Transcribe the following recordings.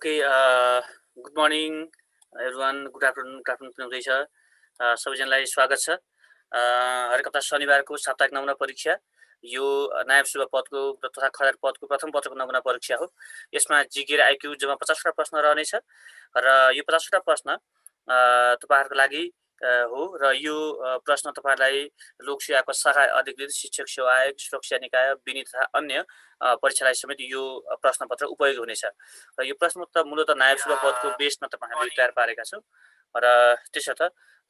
Okay good morning everyone good afternoon हुँदैछ सबैजनालाई स्वागत छ हरेक हप्ता शनिबारको साप्ताहिक नमुना परीक्षा यो नायब सुब्बा पदको तथा खदार पदको प्रथम पत्रको नमुना परीक्षा हो। यसमा जिके र आइक्यू जम्मा 50वटा प्रश्न रहनेछ र यो 50वटा प्रश्न तपाईँहरूको लागि हो र यो प्रश्न तपाईँहरूलाई लोकसेवाको शाखा अधिकृत शिक्षक सेवा आयोग सुरक्षा निकाय विनि तथा अन्य परीक्षालाई समेत यो प्रश्नपत्र उपयोगी हुनेछ र यो प्रश्नपत्र मूलतः नायब सुब्बा पदको बेसमा हामीले तयार पारेका छौँ र त्यसर्थ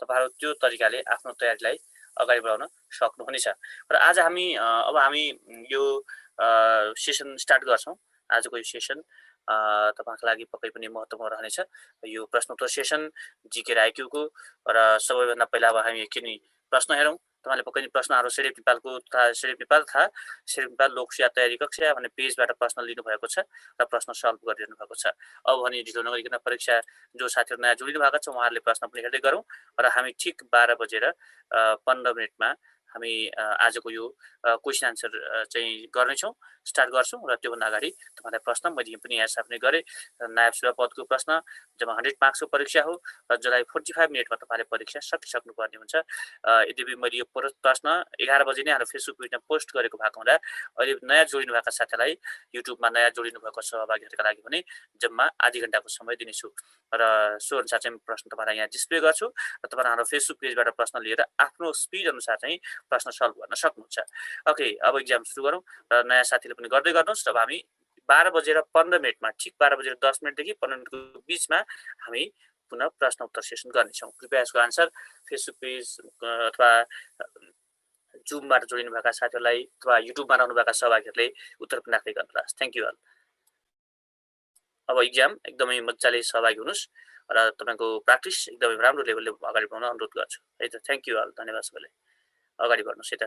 तपाईँहरू त्यो तरिकाले आफ्नो तयारीलाई अगाडि बढाउन सक्नुहुनेछ र आज हामी यो सेसन स्टार्ट गर्छौँ। आजको यो सेसन तपाईँको लागि पक्कै पनि महत्त्वपूर्ण रहनेछ। यो प्रश्नोत्तर सेसन जिके र आइक्यूको र सबैभन्दा पहिला अब हामी एकछिन प्रश्न हेरौँ। तपाईँले पक्कै पनि प्रश्नहरू सिडिएफ नेपालको तथा सिडिएफ नेपाल लोकसेवा तयारी कक्षा भन्ने पेजबाट प्रश्न लिनुभएको छ र प्रश्न सल्भ गरिरहनु भएको छ। अब भने ढिलो नगरिकन परीक्षा जो साथीहरू नयाँ जोडिनु भएको छ उहाँहरूले प्रश्न पनि हेर्दै गरौँ र हामी ठिक 12:15 हामी आजको यो क्वेसन आन्सर चाहिँ गर्नेछौँ, स्टार्ट गर्छौँ र त्योभन्दा अगाडि तपाईँलाई प्रश्न मैले पनि यहाँ सार्ने गरेँ। नायब सुब्बा पदको प्रश्न जम्मा 100 मार्क्सको परीक्षा हो र जसलाई 45 मिनटमा तपाईँले परीक्षा सकिसक्नुपर्ने हुन्छ। यद्यपि मैले यो प्रश्न 11 बजे नै हाम्रो फेसबुक पेजमा पोस्ट गरेको भएको हुँदा अहिले नयाँ जोडिनु भएका साथीलाई युट्युबमा नयाँ जोडिनु भएको सहभागीहरूका लागि पनि जम्मा आधी घन्टाको समय दिनेछु र सो अनुसार चाहिँ प्रश्न तपाईँलाई यहाँ डिस्प्ले गर्छु र तपाईँहरू हाम्रो फेसबुक पेजबाट प्रश्न लिएर आफ्नो स्पिड अनुसार चाहिँ प्रश्न सल्भ गर्न सक्नुहुन्छ। ओके, अब इक्जाम सुरु गरौँ र नयाँ साथीले पनि गर्दै गर्नुहोस्। अब हामी 12:15 ठिक 12:10 15 मिनटको बिचमा हामी पुनः प्रश्न उत्तर सेसन गर्नेछौँ। कृपया यसको आन्सर फेसबुक पेज अथवा जुमबाट जोडिनु भएका साथीहरूलाई अथवा युट्युबमा रहनुभएका सहभागीहरूले उत्तर पनि राख्दै गर्नुहोस्। Thank you all. अब इक्जाम एकदमै मजाले सहभागी हुनुहोस् र तपाईँको प्र्याक्टिस एकदमै राम्रो लेभलले अगाडि बढाउन अनुरोध गर्छु है त। थ्याङ्क यू अल, धन्यवाद सबैलाई। अगाडि बढ्नुहोस् है त।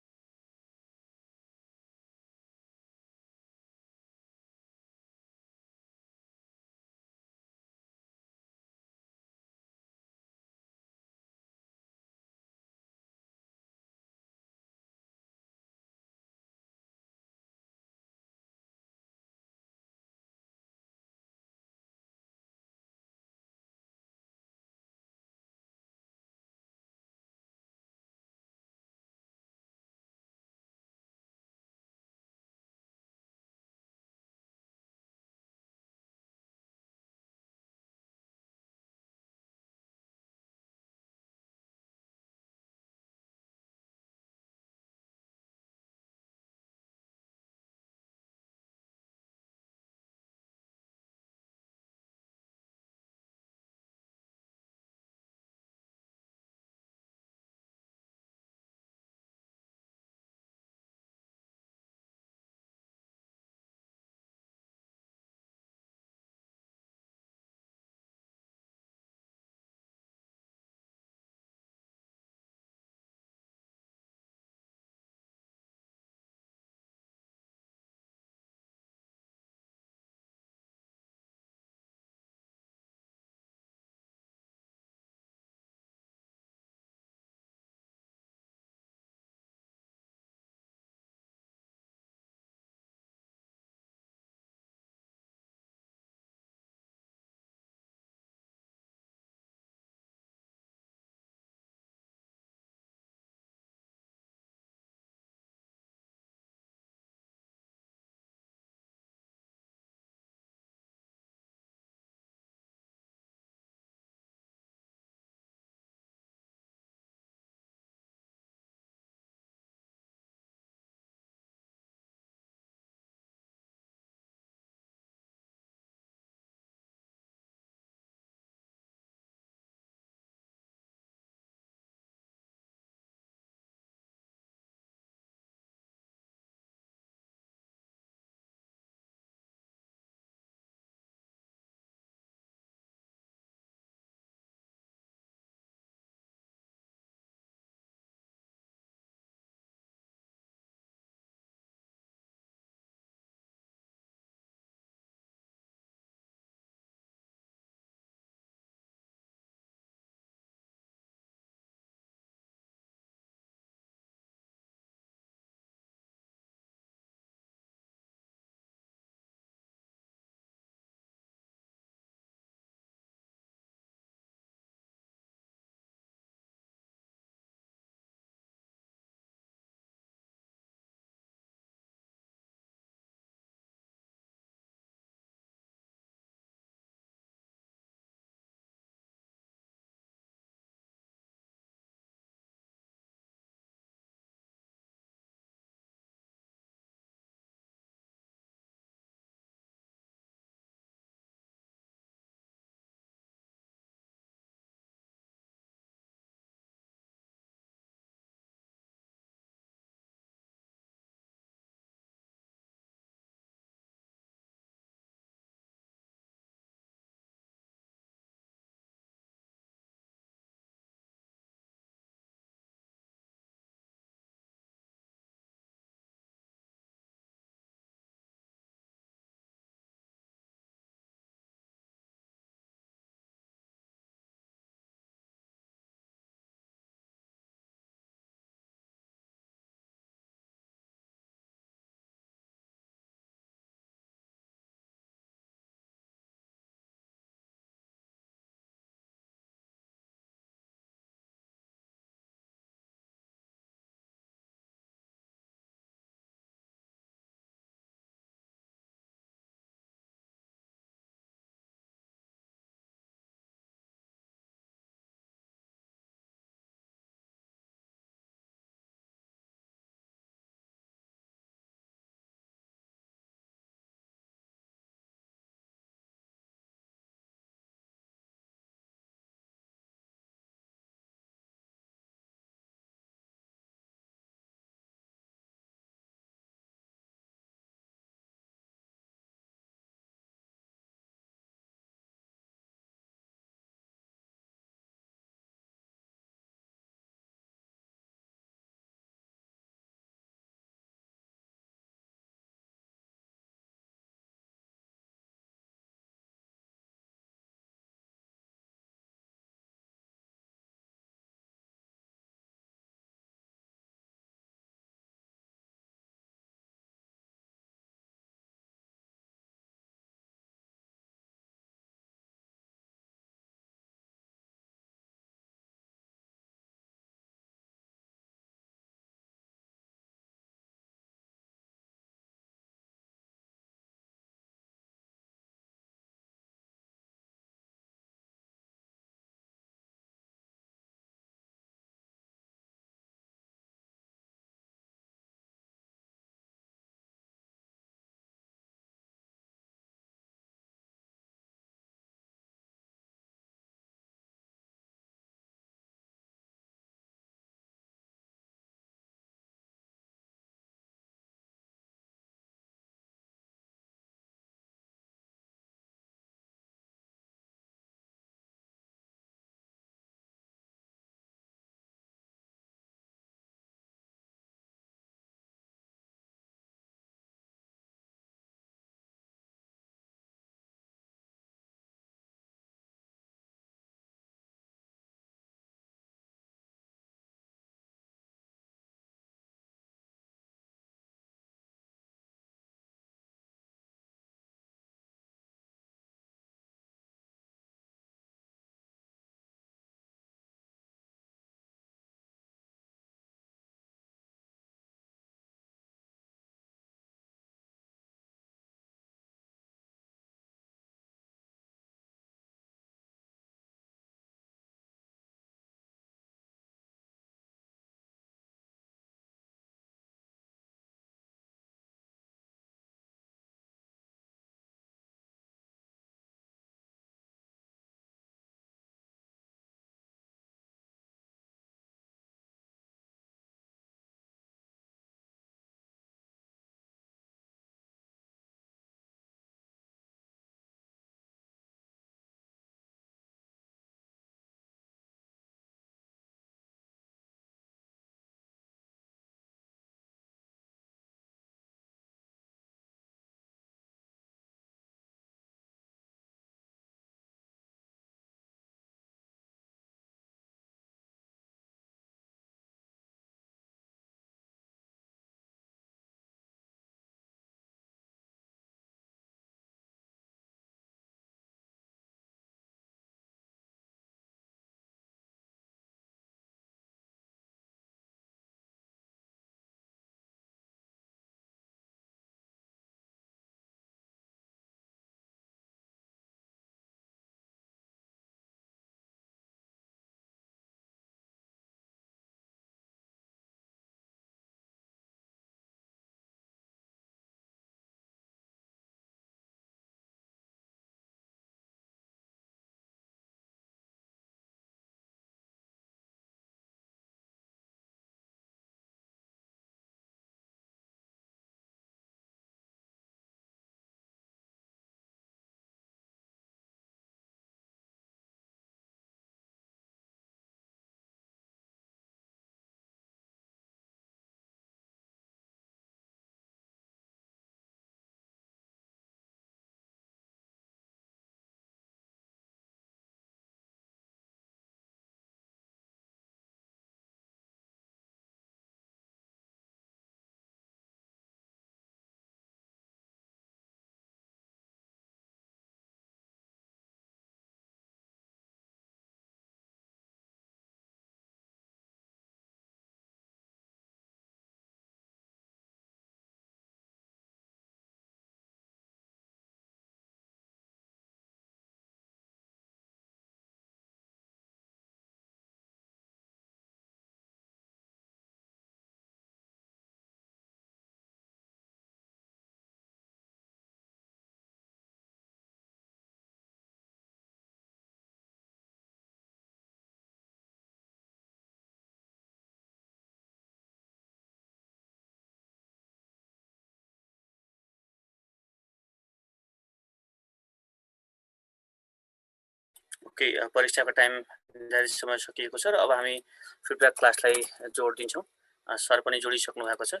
ओके, परीक्षाको टाइम निर्धारित समय सकिएको छ र अब हामी फिडब्याक क्लासलाई जोड दिन्छौँ। सर पनि जोडिसक्नु भएको छ।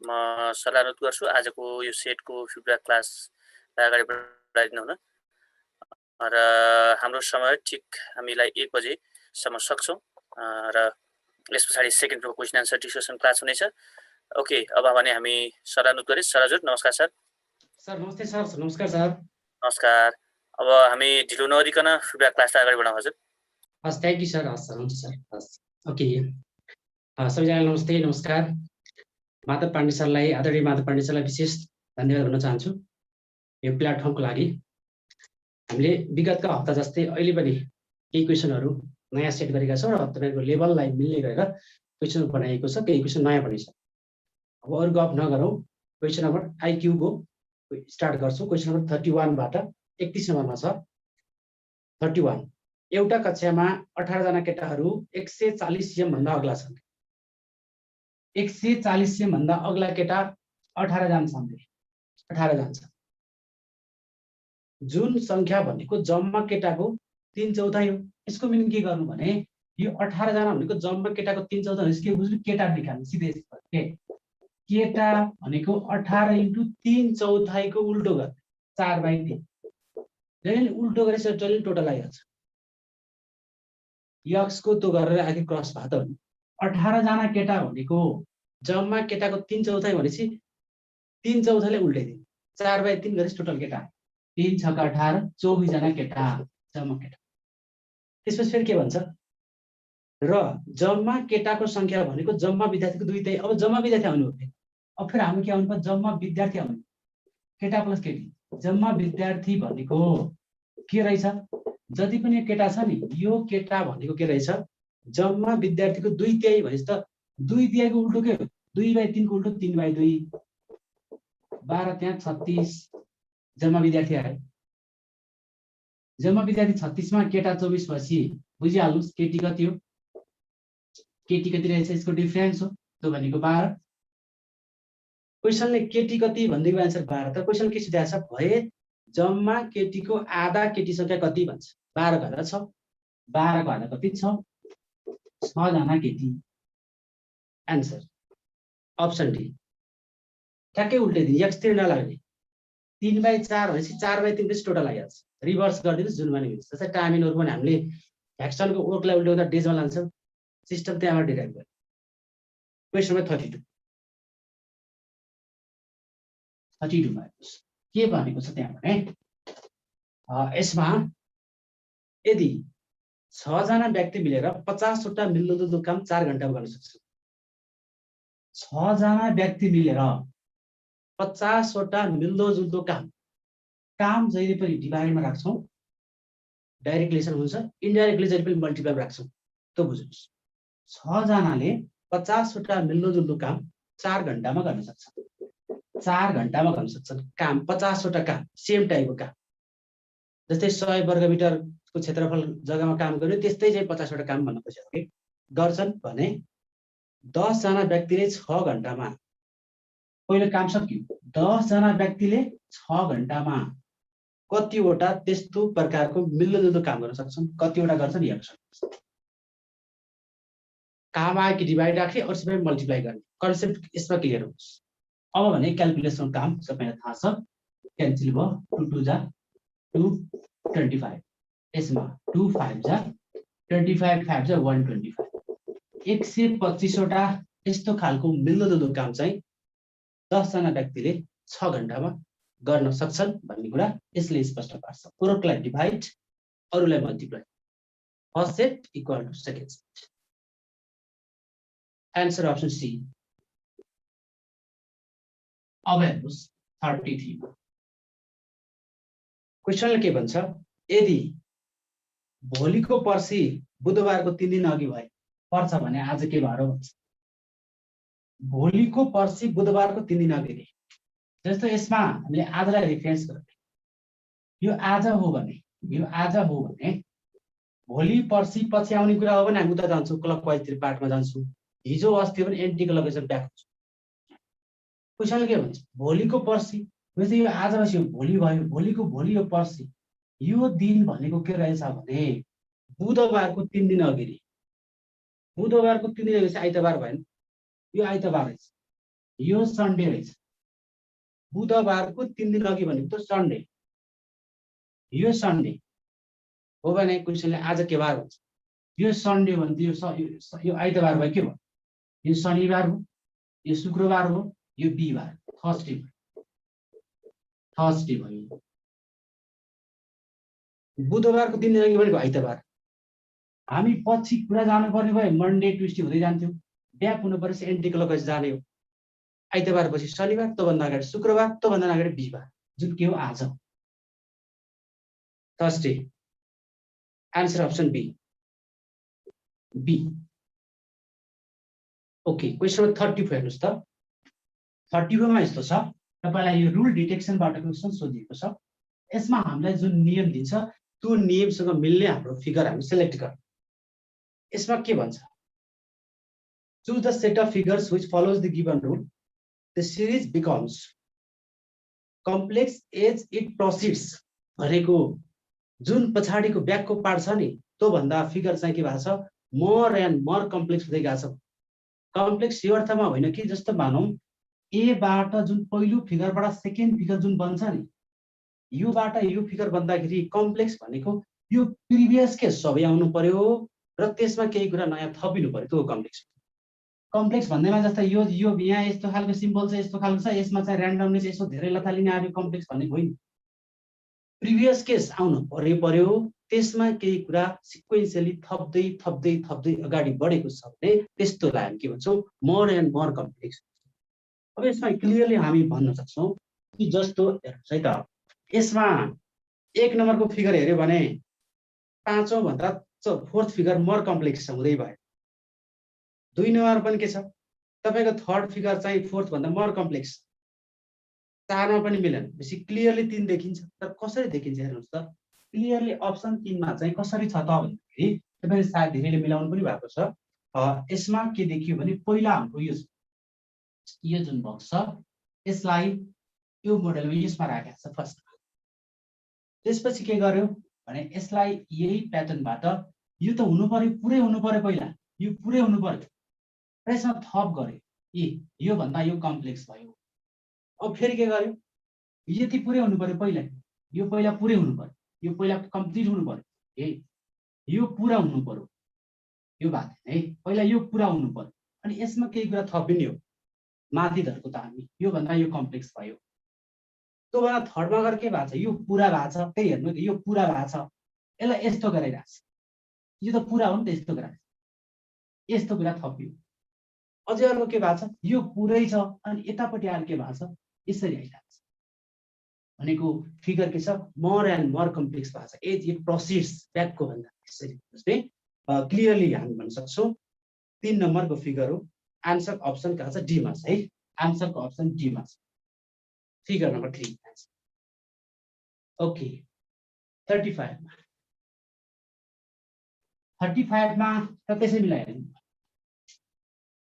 म सरलाई अनुरोध गर्छु आजको यो सेटको फिडब्याक क्लासलाई अगाडि बढाइदिनु हुन र हाम्रो समय ठिक हामीलाई 1 बजेसम्म सक्छौँ र यस पछाडि second group question answer discussion class हुनेछ। ओके, अब भने हामी सरलाई अनुरोध गरे। सर हजुर नमस्कार सर। सर नमस्ते सर। नमस्कार सर। नमस्कार। अब हामी ढिलो नगरिकन फिडब्याक क्लासलाई अगाडि बढाउँ हजुर। हस्, थ्याङ्क यू सर। हस् सर, हुन्छ सर। हस्, ओके। सबैजनालाई नमस्ते, नमस्कार। माधव पाण्डे सरलाई, आदरणीय माधव पाण्डे सरलाई विशेष धन्यवाद भन्न चाहन्छु यो प्लेटफर्मको लागि। हामीले विगतका हप्ता जस्तै अहिले पनि केही क्वेसनहरू नयाँ सेट गरेका छौँ र तपाईँको लेभललाई मिल्ने गरेर क्वेसन बनाइएको छ, केही क्वेसन नयाँ पनि छ। अब अरू गफ नगरौँ, क्वेसन नम्बर आइक्यूको स्टार्ट गर्छौँ। क्वेसन नम्बर 31 बाट 31 नम्बरमा छ। 31, एउटा कक्षामा 18 जना केटाहरू 140 सिएम भन्दा अग्ला छन्। 140 सिएम भन्दा अग्ला केटा 18 जना छन्। 18 जना छन्। जुन संख्या भनेको जम्मा केटाको 3/4 हो। यसको मिनिङ के गर्नु भने यो 18 जना भनेको जम्मा केटाको 3/4 हो। यसको बुझ्नु केटा निकाल्नु सिधै केटा भनेको 18 × 3/4 को उल्टो गर्ने 4/3। जहिले उल्टो गरेर जहिले टोटल आइहाल्छ। यक्सको त्यो गरेर आखिर क्रस भयो त 18 जना केटा भनेको जम्मा केटाको 3/4 भनेपछि 3/4 ले उल्टाइदिनु 4/3 गरेपछि टोटल केटा 3 6 का 18 24 जना केटा जम्मा केटा। त्यसपछि फेरि के भन्छ र जम्मा केटाको संख्या भनेको जम्मा विद्यार्थीको 2/3। अब जम्मा विद्यार्थी आउनु हो। अब फेरि हामी के आउनु पर्छ, जम्मा विद्यार्थी आउनु। केटा प्लस केटी जम्मा विद्यार्थी भनेको के रहेछ, जति पनि केटा छ नि यो केटा भनेको के रहेछ जम्मा विद्यार्थीको 2/3 भनेपछि त 2/3 को उल्टो के हो 2/3 को उल्टो 3/2 12 त्यहाँ 36 जम्मा विद्यार्थी आयो। जम्मा विद्यार्थी 36 मा केटा 24 पछि बुझिहाल्नुस् केटी कति हो। केटी कति रहेछ यसको डिफरेन्स हो त्यो भनेको 12। क्वेसनले केटी कति भन्दिको आन्सर 12। तर क्वेसन के सिधाछ भए जम्मा केटीको आधा केटी संख्या कति भन्छ 12 को आधा 6। 12 को आधा कति 6 जना केटी। आन्सर अप्सन डी ठ्याक्कै उल्टाइदिनु एक्सतिर नलाग्ने 3/4 भनेपछि 4/3 पछि टोटल आइहाल्छ। रिभर्स गरिदिनुहोस् जुन भने हुन्छ। जस्तै टाइमिनहरु पनि हामीले फ्याक्सनको वर्कलाई उल्टाउँदा डेजमा लान्छौँ। सिस्टम त्यहाँबाट डिराइभ गर्छ। क्वेसन नम्बर 32 मा के भनेको छ त्यहाँ भने यसमा यदि 6 जना व्यक्ति मिलेर 50 वटा मिल्दोजुल्दो काम 4 घण्टामा गर्न सक्छ। 6 जना व्यक्ति मिलेर 50 वटा मिल्दोजुल्दो काम जहिले पनि डिभाइडमा राख्छौं। डाइरेक्ट लेसन हुन्छ, इन्डाइरेक्टली जहिले पनि मल्टिप्लाइमा राख्छौं। त्यो बुझ्नुस् 6 जनाले 50 वटा मिल्दोजुल्दो काम 4 घण्टामा गर्न सक्छ। 4 घण्टामा गर्न सक्छन् काम 50 वटा काम सेम टाइपको काम। जस्तै 100 वर्ग मिटरको क्षेत्रफल जग्गामा काम गर्यो त्यस्तै चाहिँ 50 वटा काम भन्न खोजेको के गर्छन् भने 10 जना व्यक्तिले 6 घण्टामा पहिलो काम सक्यो। 10 जना व्यक्तिले 6 घण्टामा कतिवटा त्यस्तो प्रकारको मिल्दोजुल्दो काम गर्न सक्छन्, कतिवटा गर्छन् हेर्न सक्नुहुन्छ। काम आयो कि डिभाइड राख्ने अरु सबै मल्टिप्लाई गर्ने कन्सेप्ट यसमा क्लियर होस्। अब भने क्याल्कुलेसन काम सबैलाई थाहा छ। क्यान्सल भयो 2 2 जा 2 25 यसमा 2 5 जा 25 5 जा 125 125 वटा यस्तो खालको मिल्दोजुल्दो काम चाहिँ 10 जना व्यक्तिले 6 घण्टामा गर्न सक्छन् भन्ने कुरा यसले स्पष्ट पार्छ। पूरकलाई डिभाइड अरुलाई multiply first set equal to second set. Answer option C. अब हेर्नुस् 33 मा क्वेशनले के भन्छ यदि भोलिको पर्सि बुधबारको 3 दिन अघि भए पर्छ भने आज के बार हो भन्छ। भोलिको पर्सि बुधबारको 3 दिन अघि जस्तो यसमा हामीले आजलाई रेफरेन्स गर्ने यो आज हो भने भोलि पर्सि पछि आउने कुरा हो भने हामी उता जान्छौँ क्लकवाइजतिर पार्टमा जान्छौँ। हिजो अस्ति पनि एन्टीको लोकेसन ब्याक हुन्छ। क्वेशनले के भन्छ भोलिको पर्सि जस्तै यो आज पछि भोलि भयो भोलिको भोलि यो पर्सि यो दिन भनेको के रहेछ भने बुधबारको 3 दिन अघि रे बुधबारको 3 दिन अघि चाहिँ आइतबार भएन यो आइतबार रहेछ यो सन्डे रहेछ बुधबारको 3 दिन अघि भनेको त सन्डे यो सन्डे हो भने क्वेसनले आज के बार भन्छ यो सन्डे हो भने यो आइतबार भयो के भयो यो शनिबार हो यो शुक्रबार हो यो बिहीबार थर्सडे भयो बुधबारको 3 दिन अघि भनेको आइतबार हामी पछि कुरा जानुपर्ने भयो मन्डे ट्युस्डे हुँदै जान्थ्यौँ ब्याक हुनु पर्छ एन्टी क्लकवाइज जाने हो आइतबार पछि शनिबार त्योभन्दा अगाडि शुक्रबार त्योभन्दा अगाडि बिहीबार जुन के हो आज Thursday answer option B okay question number 34 हेर्नुहोस् त 34 मा यस्तो छ तपाईलाई यो रुल डिटेक्सनबाट क्वेसन सोधिएको छ यसमा हामीलाई जुन नियम दिन्छ त्यो नियमसँग मिल्ने हाम्रो फिगर हामी सिलेक्ट गर्छौं यसमा के भन्छ choose the set of figures which follows the given rule the series becomes complex as it proceeds भनेको जुन पछाडीको ब्याकको पार्ट छ नि त्यो भन्दा फिगर चाहिँ के भएको छ मोर एन्ड मोर कम्प्लेक्स हुँदै गएको छ कम्प्लेक्स यो अर्थमा होइन कि जस्तो मानौं ए बाट जुन पहिलो फिगरबाट सेकेन्ड फिगर जुन बन्छ नि योबाट यो फिगर बन्दाखेरि कम्प्लेक्स भनेको यो प्रिभियस के सबै आउनु पर्यो र त्यसमा केही कुरा नयाँ थपिनु पर्यो त्यो कम्प्लेक्स भन्दैमा जस्तै यो यहाँ यस्तो खालको सिम्बल छ यस्तो खालको छ यसमा चाहिँ र्यान्डमनेस यसो धेरै लथालिने आयो कम्प्लेक्स भनेको होइन प्रिभियस केस आउनु पर्यो त्यसमा केही कुरा सिक्वेन्शियली थप्दै अगाडि बढेको छ भने त्यस्तोलाई हामी के भन्छौँ मोर एन्ड मोर कम्प्लेक्स अब यसमा क्लियरली हामी भन्न सक्छौँ कि जस्तो हेर्नुहोस् है त यसमा 1 नम्बरको फिगर हेर्यो भने 5औं भन्दा 4th फिगर मोर कम्प्लेक्स हुँदै भयो 2 नम्बर पनि के छ तपाईको 3rd फिगर चाहिँ 4th भन्दा मोर कम्प्लेक्स 4 मा पनि मिलेन बेसी क्लियरली 3 देखिन्छ तर कसरी देखिन्छ हेर्नुस् त क्लियरली अप्सन 3 मा चाहिँ कसरी छ त भन्दाखेरि तपाईले सायद धेरैले मिलाउनु पनि भएको छ यसमा के देखियो भने पहिला हाम्रो यो जुन बक्स छ यसलाई यो मोडलमा यसमा राखेको छ फर्स्ट त्यसपछि के गर्यो भने यसलाई यही प्याटर्नबाट यो त हुनु पर्यो पुरै हुनु पर्यो पहिला यो पुरै हुनु पर्यो र यसमा थप गर्यो यो भन्दा यो कम्प्लेक्स भयो अब फेरि के गर्यो यति पुरै हुनु पर्यो पहिला यो पहिला पुरै हुनु पर्यो यो पहिला कम्प्लिट हुनु पर्यो यो पुरा हुनु पर्यो यो बात है पहिला यो पुरा हुनु पर्यो अनि यसमा केही कुरा थपिने हो माथि धरको त हामी यो भन्दा यो कम्प्लेक्स भयो त्यो बेला 3rd मा गएर के भएको छ यो पुरा भएको छ त्यही हेर्नु यो पुरा भएको छ यसलाई यस्तो गराइरहेको छ यो त पुरा हो नि त यस्तो गराएको यस्तो कुरा थपियो अझै अर्को के भएको छ यो पुरै छ अनि यतापट्टि आएर के भएको छ यसरी आइरहेको छ भनेको फिगर के छ मोर एन्ड मोर कम्प्लेक्स भएको छ एज इट प्रोसिड्स ब्याकको भन्दा यसरी क्लियरली हामी भन्न सक्छौँ 3 नम्बरको फिगर हो आन्सर अप्सन कहाँ छ डी मा छ है आन्सरको अप्सन डी मा छ फिगर नम्बर 3 ओके 35 मा त त्यसै मिलाइहाल्नु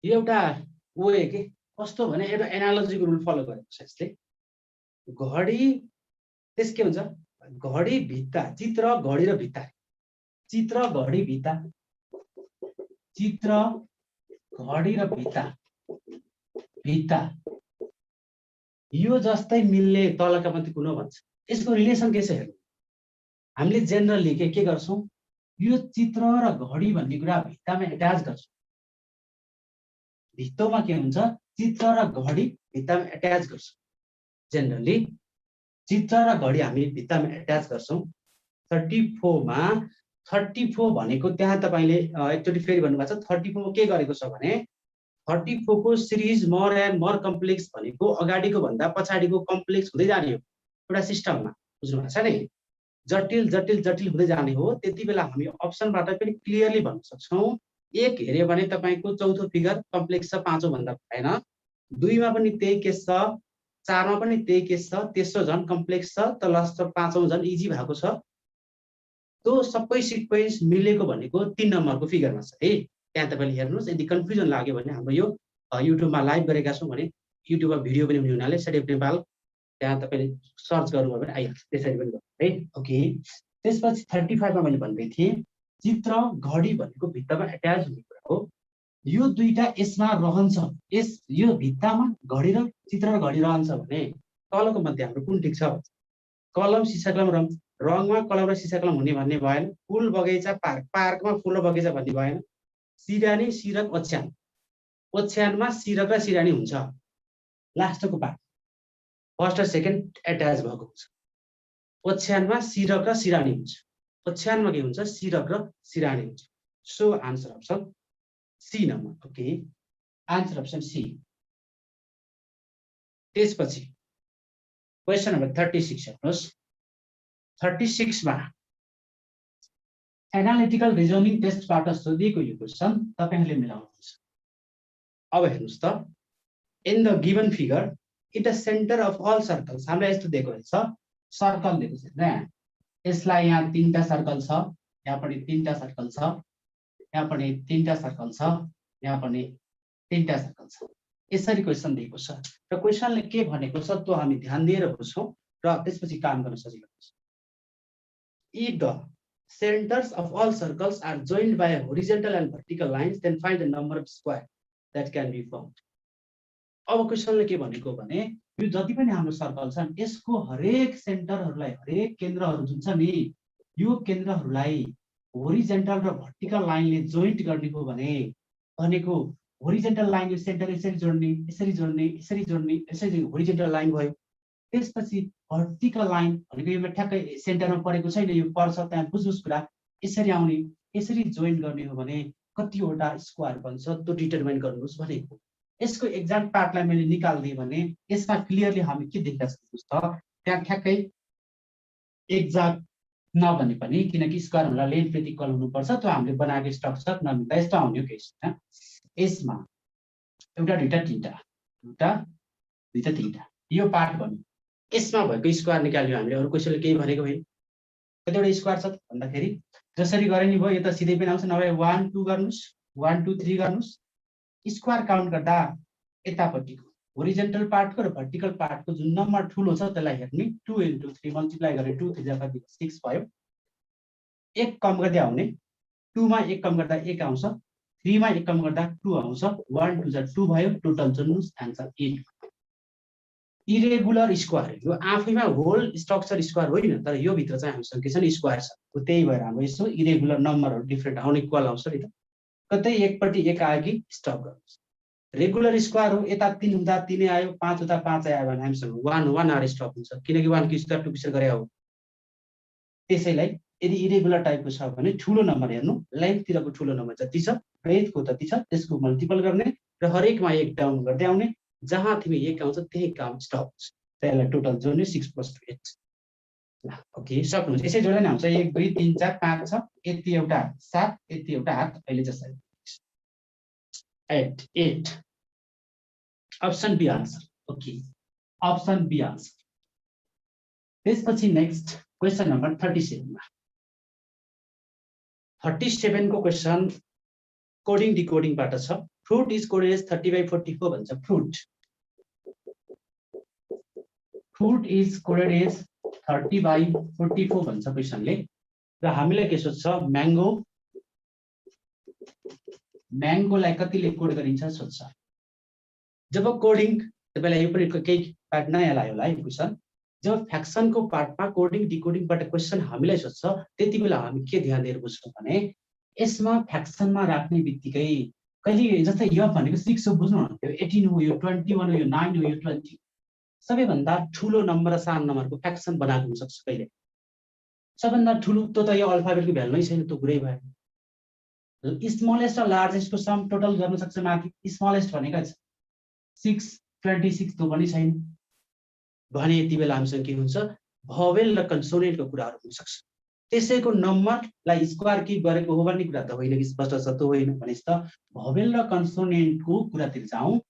यो एउटा वे के कस्तो भने एउटा एनालोजीको रुल फलो गरेको छ यसले घडी त्यस के हुन्छ घडी भित्ता चित्र घडी र भित्ता चित्र घडी भित्ता चित्र घडी र भित्ता भित्ता यो जस्तै मिल्ने तलका माथि कुन भन्छ यसको रिलेसन के छ हेर्नु हामीले जेनरली के गर्छौं यो चित्र र घडी भन्ने कुरा भित्तामा एट्याच गर्छौं भित्तामा के हुन्छ चित्र र घडी भित्तामा एट्याच गर्छौं जेनरली चित्र र घडी हामी भित्तामा एट्याच गर्छौं 34 मा 34 भनेको त्यहाँ तपाईले एकचोटी फेरि भन्नुभएको छ 34 के गरेको छ भने 34 को series more and more complex भनेको अगाडिको भन्दा पछाडिको कम्प्लेक्स हुँदै जाने हो एउटा सिस्टममा बुझ्नु भएको छ नि जटिल जटिल जटिल हुँदै जाने हो त्यति बेला हामी अप्सनबाट पनि क्लियरली भन्न सक्छौं एक हेर्यो भने तपाईको चौथो फिगर कम्प्लेक्स छ पाँचौं भन्दा भएन 2 मा पनि त्यही केस छ 4 मा पनि त्यही केस छ तेस्रो झन् कम्प्लेक्स छ त लास्ट पाँचौं झन् इजी भएको छ त्यो सबै सिक्वेन्स मिलेको भनेको 3 नम्बरको फिगरमा छ है त्यहाँ तपाईले हेर्नुस् यदि कन्फ्युजन लाग्यो भने हाम्रो यो युट्युबमा लाइभ गरेका छौं भने युट्युबमा भिडियो पनि हुने हुनाले सेडेप नेपाल त्यहाँ तपाईले सर्च गर्नुभयो भने आइहाल्छ त्यसरी पनि गर्नु है ओके त्यसपछि 35 मा मैले भन्दै थिए चित्र घडी भनेको भित्तामा एट्याच हुने कुरा हो। यो दुईटा यसमा रहन्छ, यो भित्तामा घडी र चित्र र घडी रहन्छ भने तलको मध्ये हाम्रो कुन ठिक छ? कलम सिसाकलम रङमा कलम र सिसाकलम हुने भन्ने भएन। फुल बगैँचा पार्कमा फुल र बगैँचा भन्ने भएन। सिरानी सिरक ओछ्यान, ओछ्यानमा सिरक र सिरानी हुन्छ। लास्टको पार्ट फर्स्ट र सेकेन्ड एट्याच भएको हुन्छ। ओछ्यानमा सिरक र सिरानी हुन्छ, ओछ्यानमा के हुन्छ? सिरक र सिरानी हुन्छ। So answer option C number. Okay, answer option C. त्यसपछि क्वेसन नम्बर 36 हेर्नुहोस्। 36 मा एनालिटिकल रिजनिङ टेस्टबाट सोधिएको यो क्वेसन तपाईहरुले मिलाउनुहुन्छ। अब हेर्नुस् त, in the given figure in the centre of all circles, हामीलाई यस्तो दिएको छ, सर्कल दिएको छ हैन। यसलाई यहाँ तीनटा सर्कल छ, यहाँ पनि तीनटा सर्कल छ, यहाँ पनि तीनटा सर्कल छ, यहाँ पनि तीनटा सर्कल छ। यसरी क्वेसन दिएको छ र क्वेसनले के भनेको छ त्यो हामी ध्यान दिएर बुझ्छौं र त्यसपछि काम गर्न सजिलो हुन्छ। If the centers of all circles are joined by horizontal and vertical lines, then find the number of square that can be formed. अब क्वेसनले के भनेको भने यो जति पनि हाम्रो सर्कल छन् यसको हरेक सेन्टरहरुलाई, हरेक केन्द्रहरु जुन छ नि, यो केन्द्रहरुलाई होरिजेन्टल र भर्टिकल लाइनले जोइन्ट गर्ने हो भनेको होरिजेन्टल लाइन यो सेन्टर यसरी जोड्ने, यसरी जोड्ने, यसरी जोड्ने, यसरी होरिजेन्टल लाइन भयो। त्यसपछि भर्टिकल लाइन भनेको यो ठ्याक्कै सेन्टरमा परेको छैन, यो पर्छ त्यहाँ बुझ्नुस् कुरा, यसरी आउने, यसरी जोइन गर्ने हो भने कतिवटा स्क्वायर बन्छ त्यो डिटरमाइन गर्नुस् भनेको। यसको एक्ज्याक्ट पार्टलाई मैले निकाल्दिए भने यसमा क्लियरली हामी के देख्न सक्छौं त, त्यहाँ ठ्याक्कै एक्ज्याक्ट नभने पनि किनकि स्क्वायर हुँदा लेन्थ फेरि इक्वल हुनुपर्छ, त्यो हामीले बनाएको स्ट्रक्चर नमिल्दा यस्तो आउने हो केस हैन। यसमा एउटा दुईटा तीनटा, एउटा दुईटा तीनटा यो पार्ट भन्नु, यसमा भएको स्क्वायर निकाल्यो हामीले। अरु क्वेसनले केही भनेको होइन, कतिवटा स्क्वायर छ भन्दाखेरि जसरी गरे नि भयो, यो त सिधै पनि आउँछ, नभए 1 2 गर्नुस्, 1 2 3 गर्नुस्। स्क्वायर काउन्ट गर्दा यतापट्टिको होरिजेन्टल पार्टको र भर्टिकल पार्टको जुन नम्बर ठुलो छ त्यसलाई हेर्ने, 2 into 3 मल्टिप्लाई गरे 2 3 जा कति 6 भयो। 1 कम गर्दै आउने, 2 मा 1 कम गर्दा 1 आउँछ, 3 मा 1 कम गर्दा 2 आउँछ, 1 2 जा 2 भयो, टोटल जोड्नुस् आन्सर 8। इरेगुलर स्क्वायर यो आफैमा होल स्ट्रक्चर स्क्वायर होइन, तर यो भित्र चाहिँ हामीसँग के छ नि स्क्वायर छ, त्यही भएर हाम्रो यसो इरेगुलर नम्बरहरु डिफरेन्ट आउने इक्वल आउँछ नि त। कतै एकपट्टि 1 आयो कि स्टप गर्नुस्। रेगुलर स्क्वायर हो, यता 3 हुँदा 3 आयो, 5 हुँदा 5 आयो भने हामीसँग 1 1 आएर स्टप हुन्छ, किनकि 1 की स्क्वायर 2 की स्क्वायर गरे हो। त्यसैलाई यदि इरेगुलर टाइपको छ भने ठुलो नम्बर हेर्नु, लेन्थ तिरको ठुलो नम्बर जति छ, ब्रेथको जति छ त्यसको मल्टिपल गर्ने र हरेकमा 1 डाउन गर्दै आउने, जहाँ तिमी 1 आउँछ त्यही काउन्ट स्टप हुन्छ। त्यसलाई टोटल जोड्ने 6 + 2 8। ल ओके, सक्नुहुन्छ। यसै जोड्दा नि हुन्छ 1 2 3 4 5 छ, यति एउटा 7, यति एउटा 8, अहिले जसरी 8 option B answer. Okay, option B answer. त्यसपछि नेक्स्ट क्वेसन नम्बर 37 मा 37 को क्वेसन कोडिङ डिकोडिङबाट छ। फ्रुट इज कोडेड एज 30/44 भन्छ। फ्रुट इज कोडेड एज 30/44 भन्छ क्वेसनले, र हामीलाई के सोध्छ, म्याङ्गोलाई कतिले कोड गरिन्छ सोध्छ। जब कोडिङ तपाईलाई यो पनि केही पार्ट नयाँ लाग्यो होला है क्वेसन, जब फ्याक्सनको पार्टमा कोडिङ डिकोडिङबाट क्वेसन हामीलाई सोध्छ त्यति बेला हामी के ध्यान दिएर बुझ्छौं भने यसमा फ्याक्सनमा राख्ने बित्तिकै कहिले जस्तै यो भनेको 6 हो बुझ्नु न, यो 18 हो, यो 21 हो, यो 9 हो, यो 20, सबैभन्दा ठुलो नम्बर र सानो नम्बरको फ्याक्सन बनाएको हुन सक्छ। कहिले सबैभन्दा ठुलो त यो अल्फाबेटको भ्यालु नै छैन, त्यो कुरै भएन। स्मलेस्ट र लार्जेस्टको सम टोटल गर्न सक्छ माथि, स्मलेस्ट भनेको 6 26 त्यो पनि छैन भने यति बेला हामीसँग के हुन्छ, भवेल र कन्सोनेन्टको कुराहरु हुन सक्छ। त्यसैको नम्बरलाई स्क्वायर किप गरेको हो भन्ने कुरा त होइन कि स्पष्ट छ, त्यो होइन भनेस् त भवेल र कन्सोनेन्टको कुरातिर जाउँ।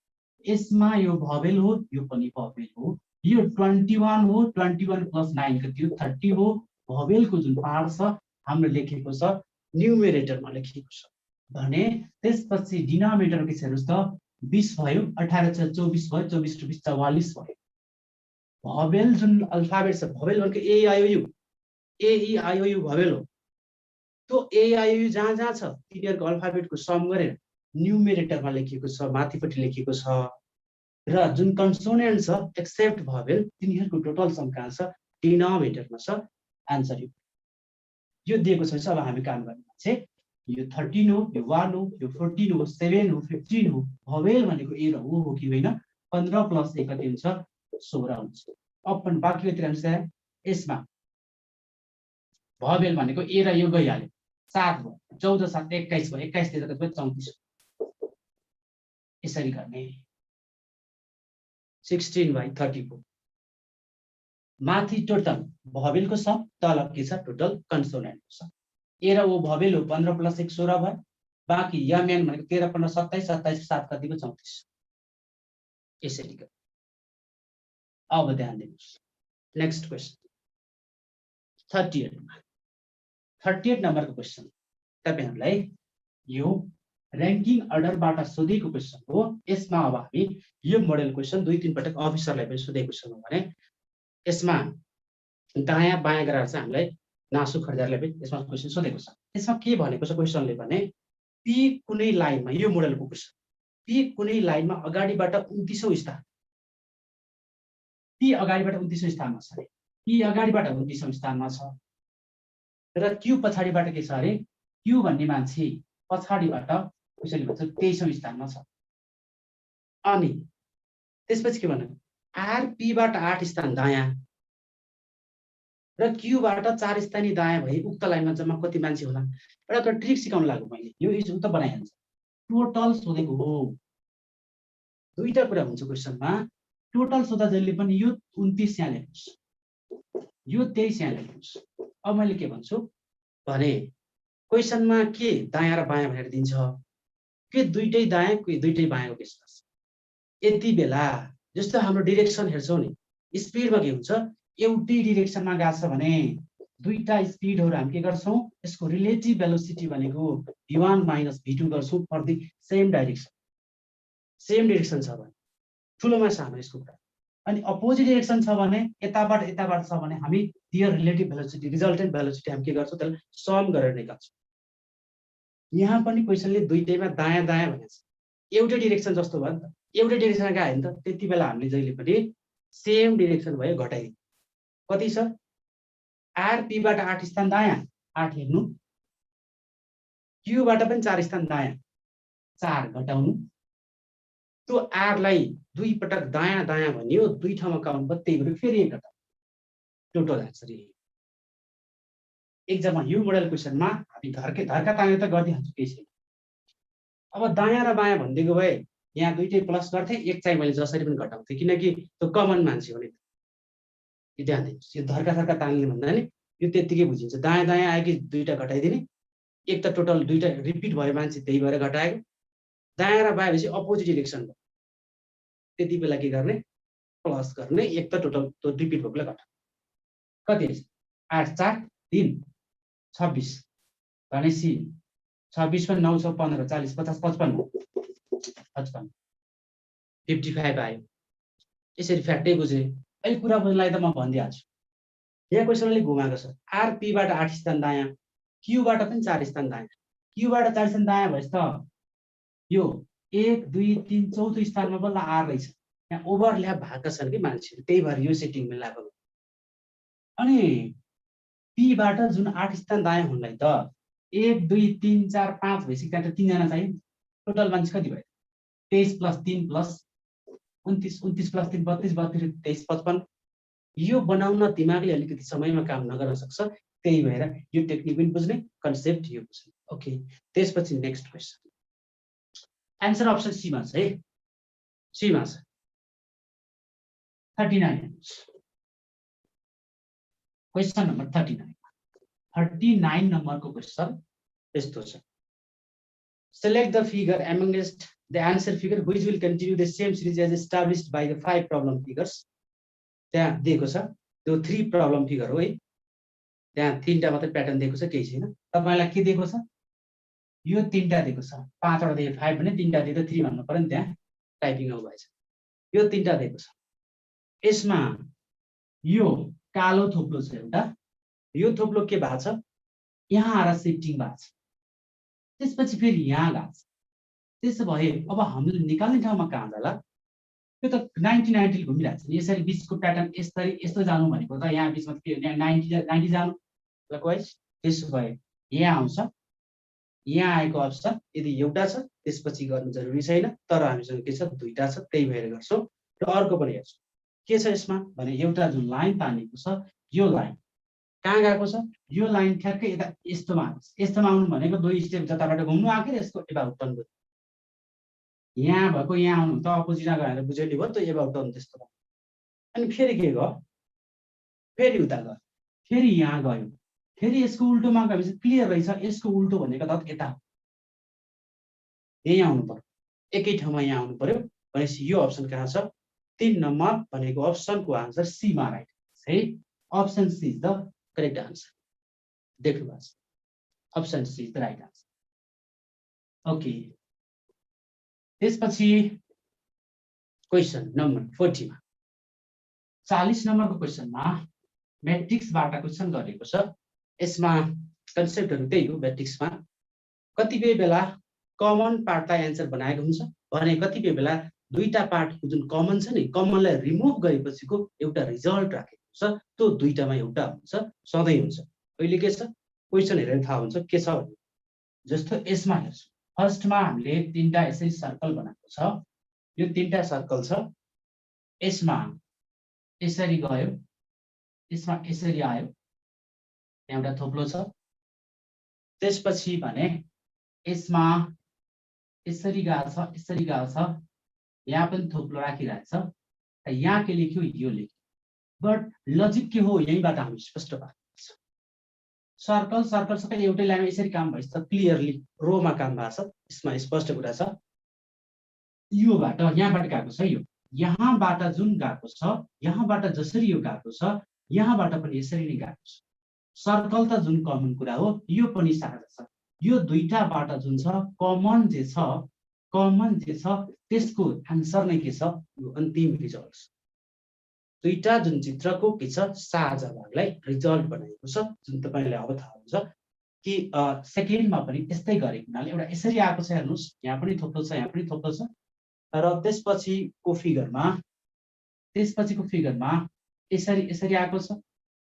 यसमा यो भवेल हो, यो पनि भवेल हो, यो 21 हो, 21 + 9 कति हो 30 हो। भवेलको जुन पार्ट छ हाम्रो लेखेको छ न्युमेरेटरमा लेखेको छ भने त्यसपछि डिनोमिनेटर के छ हेर्नुस् त, 20 भयो, 18 × 24 भयो, 24 × 20 = 44 भयो। भवेल जुन अल्फाबेट छ, भवेल भनेको A I O U, A E I O U vowel हो। त्यो AIU जहाँ जहाँ छ तिनीहरूको अल्फाबेटको सम गरेर न्युमेरेटरमा लेखिएको छ, माथिपट्टि लेखिएको छ। र जुन कन्सोनेन्ट छ एक्सेप्ट भवेल तिनीहरूको टोटल सम कहाँ छ? डिनोमिनेटरमा छ। आन्सर यो दिएको छ। अब हामी काम गर्ने चाहिँ यो 13 हो, यो 1 हो, यो 14 हो, 7 हो, 15 हो। भवेल भनेको ए र हो कि होइन? 15 + 1 कति हुन्छ? 16 हुन्छ। अब पनि बाँकी यति हुन्छ। यसमा भवेल भनेको ए र यो गइहाल्यो, 7 भयो, 14 7 21 भयो, 21 तिर कति भयो? 34। यसरी गर्ने 16/34। माथि टोटल भवेलको सम, तल के छ? Total कन्सोनेन्टको some. ए र ओ भवेल हो, 15 + 1 16 भयो। बाँकी यमएन भनेको 13 15 27, 27 7 कतिको? 34। यसरी गर्नु। अब ध्यान दिनुहोस्, नेक्स्ट क्वेसन 38 मा 38 नम्बरको क्वेसन तपाईहरुलाई यो र्याङ्किङ अर्डरबाट सोधेको क्वेसन हो। यसमा अब हामी यो मोडल क्वेसन 2-3 पटक अफिसरलाई पनि सोधेको छौँ भने यसमा दायाँ बायाँ गरेर चाहिँ हामीलाई नासु खरिदारले पनि यसमा क्वेसन सोधेको छ। यसमा के भनेको छ क्वेसनले भने पी कुनै लाइनमा, यो मोडलको क्वेसन, पी कुनै लाइनमा अगाडिबाट 29औं स्थान, पी अगाडिबाट 29औं स्थानमा छ अरे, पी अगाडिबाट 29औं स्थानमा छ र क्यू पछाडिबाट के छ अरे? क्यू भन्ने मान्छे पछाडिबाट कसैले भन्छ 23औं स्थानमा छ। अनि त्यसपछि के भन्नु? आर पी बाट 8 स्थान दायाँ र क्यूबाट 4 स्थानी दायाँ भए उक्त लाइनमा जम्मा कति मान्छे होला? एउटा त ट्रिक सिकाउन लाग्यो मैले, यो इज उक्त बनाइहाल्छ। टोटल सोधेको हो। दुईटा कुरा हुन्छ क्वेसनमा। टोटल सोधा जहिले पनि यो 29 यहाँ लेख्नुस्, यो 23 यहाँ लेख्नुस्। अब मैले के भन्छु भने क्वेसनमा के दायाँ र बायाँ भनेर दिन्छ, के दुईटै दायाँ कि दुईटै बायाँको केस छ। यति बेला जस्तो हाम्रो डिरेक्सन हेर्छौं नि, स्पिडमा के हुन्छ? एउटै डिरेक्सनमा गएको छ भने दुईटा स्पिडहरु हामी के गर्छौं? यसको रिलेटिभ भेलोसिटी भनेको v1 - v2 गर्छौं for the same direction. Same direction छ भने ठुलोमा सानो यसको कुरा। अनि अपोजिट डिरेक्सन छ भने यताबाट यताबाट छ भने हामी दियर रिलेटिभ भेलोसिटी, रिजल्टेन्ट भेलोसिटी हामी के गर्छौं? त्यसलाई सम गरेर निकाल्छौं। यहाँ पनि क्वेसनले दुईटैमा दायाँ दायाँ भनेको छ। एउटै डिरेक्सन जस्तो भयो नि त, एउटै डिरेक्सनमा गयो नि त। त्यति बेला हामीले जहिले पनि सेम डिरेक्सन भयो घटाइदिनु। कति छ? आर पी बाट 8 स्थान दायाँ 8 हेर्नु, क्यू बाट पनि 4 स्थान दायाँ 4 घटाउनु। त्यो आर लाई दुई पटक दायाँ दायाँ भनियो, दुई ठाउँमा काउन्ट भयो, त्यही भएर फेरि एक घटाउ। टोटल आन्सर यही। एक्जाममा यो मोडल क्वेसनमा हामी धर्का तानेर त गरिदिहाल्छु, केही छैन। अब दायाँ र बायाँ भनिदिएको भए यहाँ दुईटै प्लस गर्थे, एक चाहिँ मैले जसरी पनि घटाउँथे, किनकि त्यो कमन मान्छे हो नि। ध्यान दिनुहोस्, यो धर्का तान्ने भन्दा नि यो त्यतिकै बुझिन्छ। दायाँ दायाँ आयो कि दुईटा घटाइदिने, एक त टोटल दुईटा रिपिट भयो मान्छे, त्यही भएर घटाएको। दायाँ र बायाँ भएपछि अपोजिट डिरेक्सन भयो, त्यति बेला के गर्ने? प्लस गर्ने। एक त टोटल त्यो रिपिट भएकोलाई घटाउ। कति? 8 4 3 26 भनेपछि 26 पनि 9 6 15 40 50 55 55 55 आयो। यसरी फ्याक्टै बुझे। अहिले कुरा बुझ्नलाई त म भनिदिइहाल्छु। यहाँ क्वेसनले घुमाएको छ। आर पी बाट 8 स्थान दायाँ, क्यू बाट पनि 4 स्थान दायाँ। क्यू बाट 4 स्थान दायाँ भएछ त यो 1 2 3 चौथो स्थानमा बल्ल आर रहेछ। यहाँ ओभरल्याप भएका छन् कि मान्छेहरू, त्यही भएर यो सेटिङ मिलाएको। अनि पी बाट जुन 8 स्थान दायाँ हुनलाई त 1 2 3 4 5 भइसक्यो, त्यहाँ त 3 जना चाहियो। टोटल मान्छे कति भयो? 23 + 3 + 29 29 + 3 32 32 23 55। यो बनाउन दिमागले अलिकति समयमा काम नगर्न सक्छ, त्यही भएर यो टेक्निक पनि बुझ्ने, कन्सेप्ट यो बुझ्ने। ओके, त्यसपछि next question. Answer option C मा छ है, सी मा छ 39। क्वेसन नम्बर 39 नम्बरको क्वेसन यस्तो छ। Select the figure amongst the answer figure which will continue the same series as established by the 5 problem figures. त्यहाँ दिएको छ, त्यो 3 प्रब्लम फिगर हो है। त्यहाँ 3टा मात्रै प्याटर्न दिएको छ, केही छैन। तपाईलाई के दिएको छ? यो 3टा दिएको छ। 5 वटा दिए 5 भने 3टा दिए त 3 भन्नु पर्यो नि, त्यहाँ टाइपिङ हो भएछ। यो 3टा दिएको छ। यसमा यो कालो थोप्लो छ एउटा, यो थोप्लो के भएको छ? यहाँ आएर शिफ्टिङ भएको छ, त्यसपछि फेरि यहाँ गएको छ। त्यसो भए अब हामीले निकाल्ने ठाउँमा कहाँ जाला? त्यो त 90 घुमिरहेको छ नि। यसरी बिचको प्याटर्न यसरी यस्तो जानु भनेको त यहाँ बिचमा के 90 जानु क्लकवाइज। त्यसो भए यहाँ आउँछ, यहाँ आएको अप्सन यदि एउटा छ त्यसपछि गर्नु जरुरी छैन, तर हामीसँग के छ दुईटा छ, त्यही भएर गर्छौँ। र अर्को पनि हेर्छौँ के छ यसमा भने एउटा जुन लाइन तानेको छ यो लाइन कहाँ गएको छ? यो लाइन ठ्याक्कै यता यस्तोमा आउँछ। यस्तोमा आउनु भनेको दुई स्टेप जताबाट घुम्नु आएको यसको एबाउट टर्न भयो। यहाँ भएको यहाँ आउनु त अपोजिटमा गएर बुझेली भयो त एबाउट टर्न त्यस्तो भयो। अनि फेरि के भयो? फेरि उता गयो, फेरि यहाँ गयो, फेरि यसको उल्टोमा गएपछि क्लियर रहेछ। यसको उल्टो भनेको त यता हो, यही आउनु पर्यो, एकै ठाउँमा यहाँ आउनु पर्यो। भनेपछि यो अप्सन कहाँ छ? 3 नम्बर भनेको अप्सनको आन्सर सी मा राइट है। Option C is the correct answer. देख्नु भएको छ, option C is the right answer. Okay, त्यसपछि क्वेसन नम्बर 40 मा 40 नम्बरको क्वेसनमा म्याट्रिक्सबाट क्वेसन गरेको छ। यसमा कन्सेप्टहरु त्यही हो। म्याट्रिक्समा कतिपय बेला कमन पार्टलाई एन्सर बनाएको हुन्छ भने कतिपय बेला दुईटा पार्टको जुन कमन छ नि, कमनलाई रिमुभ गरेपछिको एउटा रिजल्ट राखेको छ, त्यो दुईटामा एउटा हुन्छ, सधैँ हुन्छ। अहिले के छ क्वेसन हेरेर थाहा हुन्छ के छ भने, जस्तो यसमा हेर्छु फर्स्टमा हामीले तीनटा यसरी सर्कल बनाएको छ। यो तीनटा सर्कल छ, यसमा यसरी गयो, यसमा यसरी आयो, एउटा थोप्लो छ। त्यसपछि भने यसमा यसरी गएको छ, यसरी गएको छ, यहाँ पनि थोप्लो राखिरहेछ। यहाँ के लेख्यो यो लेख्यो, बट लजिक के हो यहीँबाट हामी स्पष्ट पार्छ। सर्कल सर्कल सबै एउटै लाइनमा यसरी काम भएछ त क्लियरली रोमा काम भएको छ। यसमा स्पष्ट कुरा छ, योबाट यहाँबाट गएको छ, यो यहाँबाट जुन गएको छ, यहाँबाट जसरी यो गएको छ, यहाँबाट पनि यसरी नै गएको छ। सर्कल त जुन कमन कुरा हो यो पनि साझा छ। यो दुईटाबाट जुन छ कमन जे छ त्यसको आन्सर नै के छ? यो अन्तिम रिजल्ट। दुईटा जुन चित्रको के छ साझा भागलाई रिजल्ट बनाएको छ, जुन तपाईलाई अब थाहा हुन्छ कि सेकेन्डमा पनि त्यस्तै गरेको हुनाले एउटा यसरी आएको छ। हेर्नुस् यहाँ पनि थोप्लो छ, यहाँ पनि थोप्लो छ। र त्यसपछिको फिगरमा यसरी यसरी आएको छ,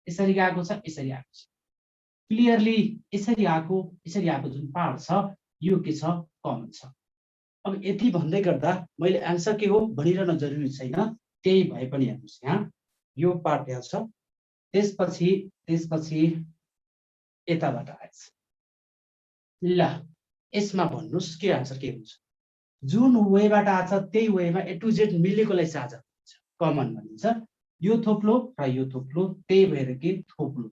यसरी गएको छ, यसरी आएको छ। क्लियरली यसरी आएको जुन पार्ट छ यो के छ कमन छ। अब यति भन्दै गर्दा मैले आन्सर के हो भनिरहन जरुरी छैन, त्यही भए पनि हेर्नुस् यहाँ यो पार्ट यहाँ छ, त्यसपछि यताबाट आएछ। ल यसमा भन्नुस् के आन्सर के हुन्छ? जुन वेबाट आछ त्यही वेमा ए टु जेड मिलेकोलाई साझा भन्छ, कमन भनिन्छ। यो थोप्लो र यो थोप्लो, त्यही भएर के थोप्लो।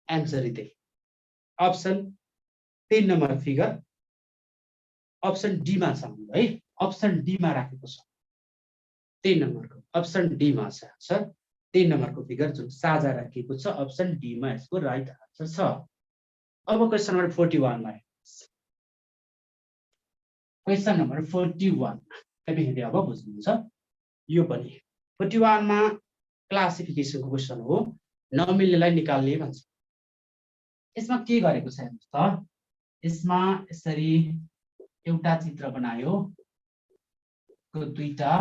आन्सर त्यही। Option 3 number figure option D मा छ है, अप्सन डी मा राखेको छ। 3 नम्बरको अप्सन डी मा छ आन्सर। 3 नम्बरको फिगर जुन साझा राखिएको छ अप्सन डी मा यसको राइट आन्सर छ। अब क्वेसन नम्बर 41 मा क्वेसन नम्बर 41 तपाईहरुले अब बुझ्नुहुन्छ। यो पनि 41 मा क्लासिफिकेसनको क्वेसन हो, नमिल्नेलाई निकाल्ने भन्छ। यसमा के गरेको छ हेर्नुस् त, यसमा यसरी एउटा चित्र बनायो, दुईटा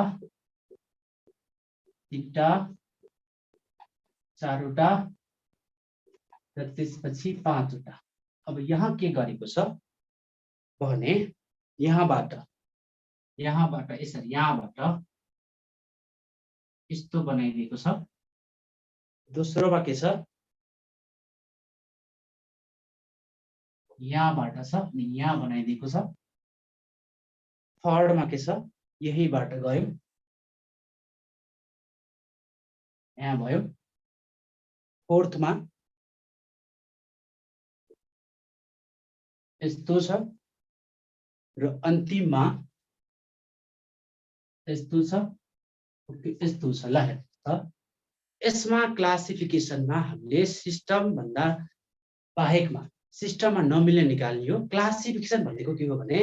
तीनटा चारवटा र त्यसपछि पाँचवटा। अब यहाँ के गरेको छ भने यहाँबाट यसरी यहाँबाट यस्तो बनाइदिएको छ। दोस्रोमा के छ यहाँबाट छ अनि यहाँ बनाइदिएको छ। थर्डमा के छ यहीबाट गयो यहाँ भयो। फोर्थमा यस्तो छ र अन्तिममा यस्तो छ, यस्तो छ। ल यसमा क्लासिफिकेसनमा हामीले सिस्टम भन्दा बाहेकमा सिस्टममा नमिल्ने निकाल्ने हो। क्लासिफिकेसन भनेको के हो भने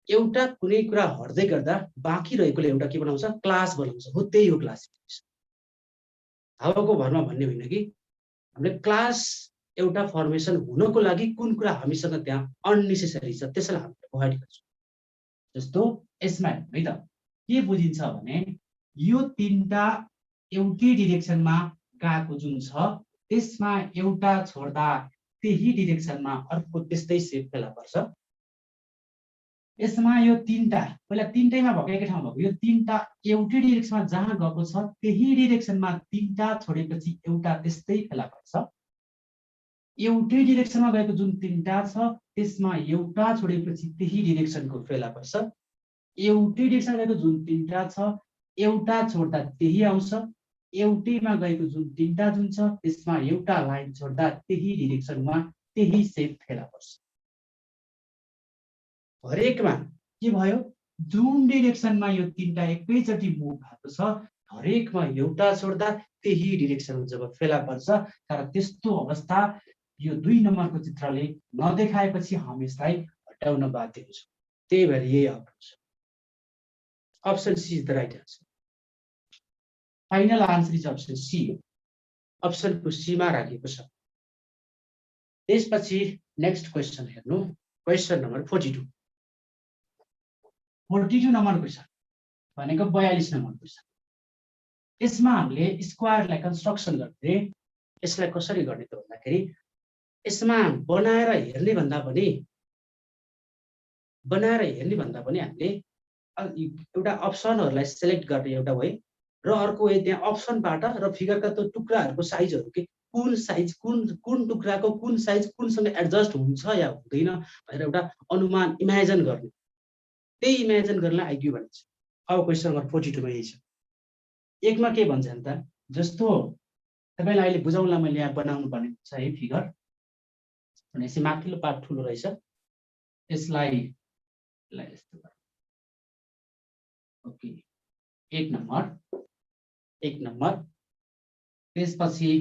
एउटा कुनै कुरा हट्दै गर्दा बाँकी रहेकोले एउटा के बनाउँछ क्लास बनाउँछ, हो त्यही हो क्लासिफिकेसन। हावाको भरमा भन्ने होइन कि हामीले क्लास एउटा फर्मेसन हुनको लागि कुन कुरा हामीसँग त्यहाँ अननेसेसरी छ त्यसलाई हामीले अभोइड गर्छौँ। जस्तो यसमा हेर्नु है त के बुझिन्छ भने यो तीनटा एउटै डिरेक्सनमा गएको जुन छ त्यसमा एउटा छोड्दा त्यही डिरेक्सनमा अर्को त्यस्तै सेप फेला पर्छ। यसमा यो तीनटा पहिला तीनटैमा भएको एकै ठाउँमा भएको यो तीनटा एउटै डिरेक्सनमा जहाँ गएको छ त्यही डिरेक्सनमा तीनटा छोडेपछि एउटा त्यस्तै फेला पर्छ। एउटै डिरेक्सनमा गएको जुन तीनटा छ त्यसमा एउटा छोडेपछि त्यही डिरेक्सनको फेला पर्छ। एउटै डिरेक्सनमा गएको जुन तीनटा छ एउटा छोड्दा त्यही आउँछ। एउटैमा गएको जुन तीनटा जुन छ त्यसमा एउटा लाइन छोड्दा त्यही डिरेक्सनमा त्यही सेप फेला पर्छ। हरेकमा के भयो जुन डिरेक्सनमा यो तीनटा एकैचोटि मुभ भएको छ हरेकमा एउटा छोड्दा त्यही डिरेक्सनमा जब फेला पर्छ तर त्यस्तो अवस्था यो 2 नम्बरको चित्रले नदेखाएपछि हामी यसलाई हटाउन बाध्य हुन्छौँ। त्यही भएर यही approach option C is the right answer. Final answer is option C. अप्सनको सी मा राखेको छ। त्यसपछि नेक्स्ट क्वेशन हेर्नु क्वेशन नम्बर 42। 42 नम्बर क्वेशन भनेको 42 नम्बर क्वेशन। यसमा हामीले स्क्वायरलाई कन्स्ट्रक्सन गर्ने यसलाई कसरी गर्ने त भन्दाखेरि यसमा बनाएर हेर्ने भन्दा पनि हामीले एउटा अप्सनहरूलाई सिलेक्ट गर्ने एउटा way र अर्को way त्यहाँ अप्सनबाट र फिगरका त्यो टुक्राहरूको साइजहरू के कुन साइज कुन टुक्राको कुन साइज कुनसँग एडजस्ट हुन्छ या हुँदैन भनेर एउटा अनुमान इमेजिन गर्ने। त्यही इमेजिन गर्नलाई आइक्यू भनिन्छ। अब क्वेशन नम्बर 42 मा यही छ। एकमा के भन्छ नि त जस्तो तपाईलाई अहिले बुझाउनलाई मैले यहाँ बनाउनु भनेको छ है फिगर भनेपछि माथिल्लो पार्ट ठुलो रहेछ यसलाई यस्तो गर्नु। ओके 1 नम्बर त्यसपछि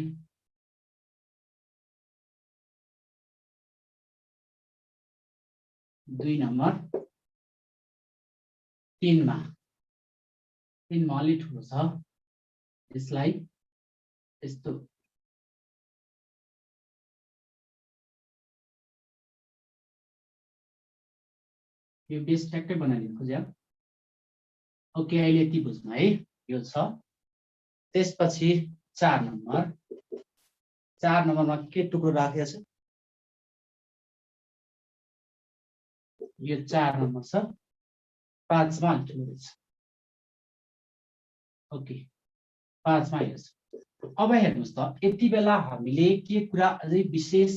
2 नम्बर 3 मा अलि ठुलो छ यसलाई यस्तो यो बेस ट्याक्कै बनाइदिनु खोज्या। ओके अहिले यति बुझ्नु है यो छ। त्यसपछि 4 नम्बरमा के टुक्रो राखेको छ यो 4 नम्बर छ 5 मा अलि ठुलो छ। ओके 5 मा यो छ। अब हेर्नुस् त यति बेला हामीले के कुरा अझै विशेष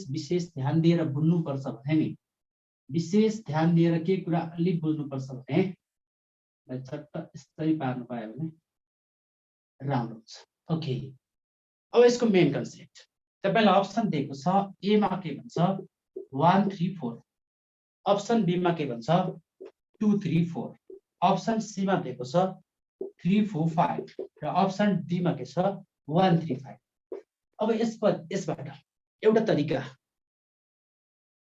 ध्यान दिएर बुझ्नुपर्छ भने नि विशेष ध्यान दिएर के कुरा अलि बुझ्नुपर्छ भने चट्ट यस्तै पार्नु पायो भने राम्रो हुन्छ। ओके अब यसको मेन कन्सेप्ट तपाईलाई अप्सन दिएको छ ए मा के भन्छ 1 3 4 अप्सन बी मा के भन्छ 2 3 4 अप्सन सी मा दिएको छ 3 4 5 र अप्सन डी मा के छ 1 3 5। अब यसबाट एउटा तरिका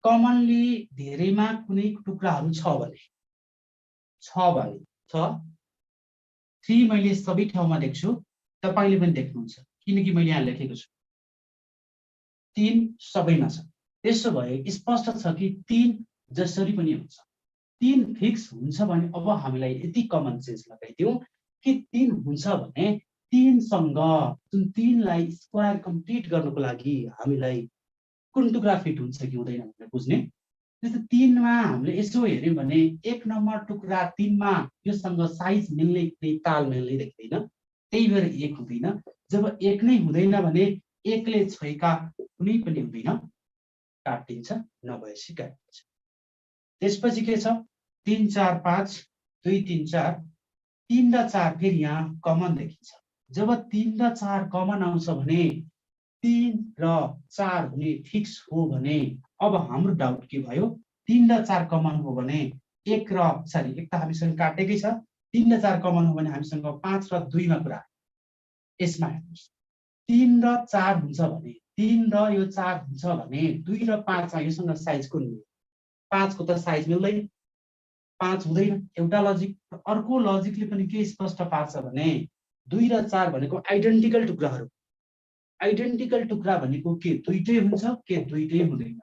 कमनली धेरैमा कुनै टुक्राहरू छ भने 3 मैले सबै ठाउँमा देख्छु तपाईले पनि देख्नुहुन्छ किनकि मैले यहाँ लेखेको छु 3 सबैमा छ। त्यसो भए स्पष्ट छ कि 3 जसरी पनि हुन्छ। 3 फिक्स हुन्छ भने अब हामीलाई यति कमन सेन्स लगाइदिउँ कि 3 हुन्छ भने 3 सँग जुन 3 लाई स्क्वायर कम्प्लिट गर्नको लागि हामीलाई कुन टुक्रा फिट हुन्छ कि हुँदैन भनेर बुझ्ने। जस्तो 3 मा हामीले यसो हेर्यौं भने 1 नम्बर टुक्रा 3 मा योसँग साइज मिल्ने कुनै ताल मिल्ने देख्दैन। त्यही भएर 1 हुँदैन। जब 1 नै हुँदैन भने 1 ले छोएका कुनै पनि हुँदैन काटिन्छ नभएपछि काटिन्छ। त्यसपछि के छ 3 4 5 2 3 4 3 र 4 फेरि यहाँ कमन देखिन्छ। जब 3 र 4 कमन आउँछ भने 3 र 4 हुने फिक्स हो भने अब हाम्रो डाउट के भयो 3 र 4 कमन हो भने 1 त हामीसँग काटेकै छ 3 र 4 कमन हो भने हामीसँग 5 र 2 मा कुरा। यसमा हेर्नुस् 3 र 4 हुन्छ भने 3 र यो 4 हुन्छ भने 2 र 5 मा योसँग साइज कुन हो 5 को त साइज मिल्दैन 5 हुँदैन एउटा लजिक। अर्को लजिकले पनि के स्पष्ट पार्छ भने 2 र 4 भनेको आइडेन्टिकल टुक्राहरू आइडेन्टिकल टुक्रा भनेको के दुईटै हुन्छ के दुईटै हुँदैन?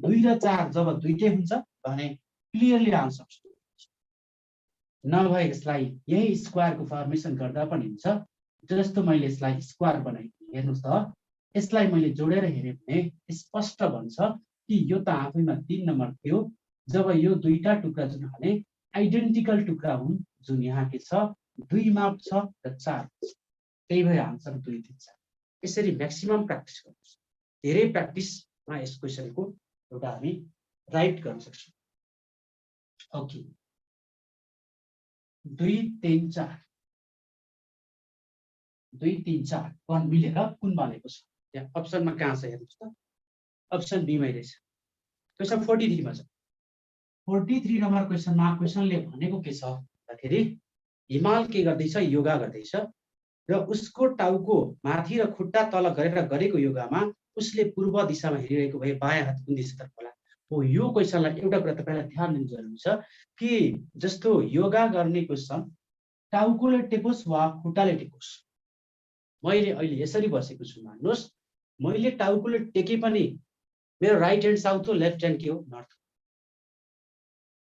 2 र 4 जब दुईटै हुन्छ भने क्लियरली आन्सर नभए यसलाई यही स्क्वायरको फर्मेसन गर्दा पनि हुन्छ। जस्तो मैले यसलाई स्क्वायर बनाइदिएँ, हेर्नुहोस् त यसलाई मैले जोडेर हेरेँ भने स्पष्ट भन्छ कि यो त आफैमा 3 नम्बर थियो। जब यो दुईटा टुक्रा जुन हाले आइडेन्टिकल टुक्रा हुन् जुन यहाँ के छ 2 माप छ र 4 त्यही भएर आन्सर 2 दिन्छ। यसरी म्याक्सिमम प्र्याक्टिस गर्नुहोस्। धेरै प्र्याक्टिसमा यस क्वेसनको एउटा हामी राइट गर्न सक्छौँ। ओके 2 3 4 2 3 4 1 मिलेर कुन बनेको छ? यहाँ अप्सनमा कहाँ छ हेर्नुहोस् त, अप्सन बी मै रहेछ। क्वेसन 43 मा छ। 43 नम्बर क्वेसनमा क्वेसनले भनेको के छ भन्दाखेरि हिमाल के गर्दैछ? योगा गर्दैछ र उसको टाउको माथि र खुट्टा तल गरेर गरेको योगामा उसले पूर्व दिशामा हेरिरहेको भए बायाँ हात कुन दिशातर्फ होला? हो यो क्वेसनलाई एउटा कुरा तपाईलाई ध्यान दिनु जरुरी छ कि जस्तो योगा गर्ने क्वेसन टाउकोले टेकोस् वा खुट्टाले टेकोस्। मैले अहिले यसरी बसेको छु मान्नुस्, मैले टाउकोले टेके पनि मेरो राइट ह्यान्ड साउथ हो, लेफ्ट ह्यान्ड के हो? नर्थ।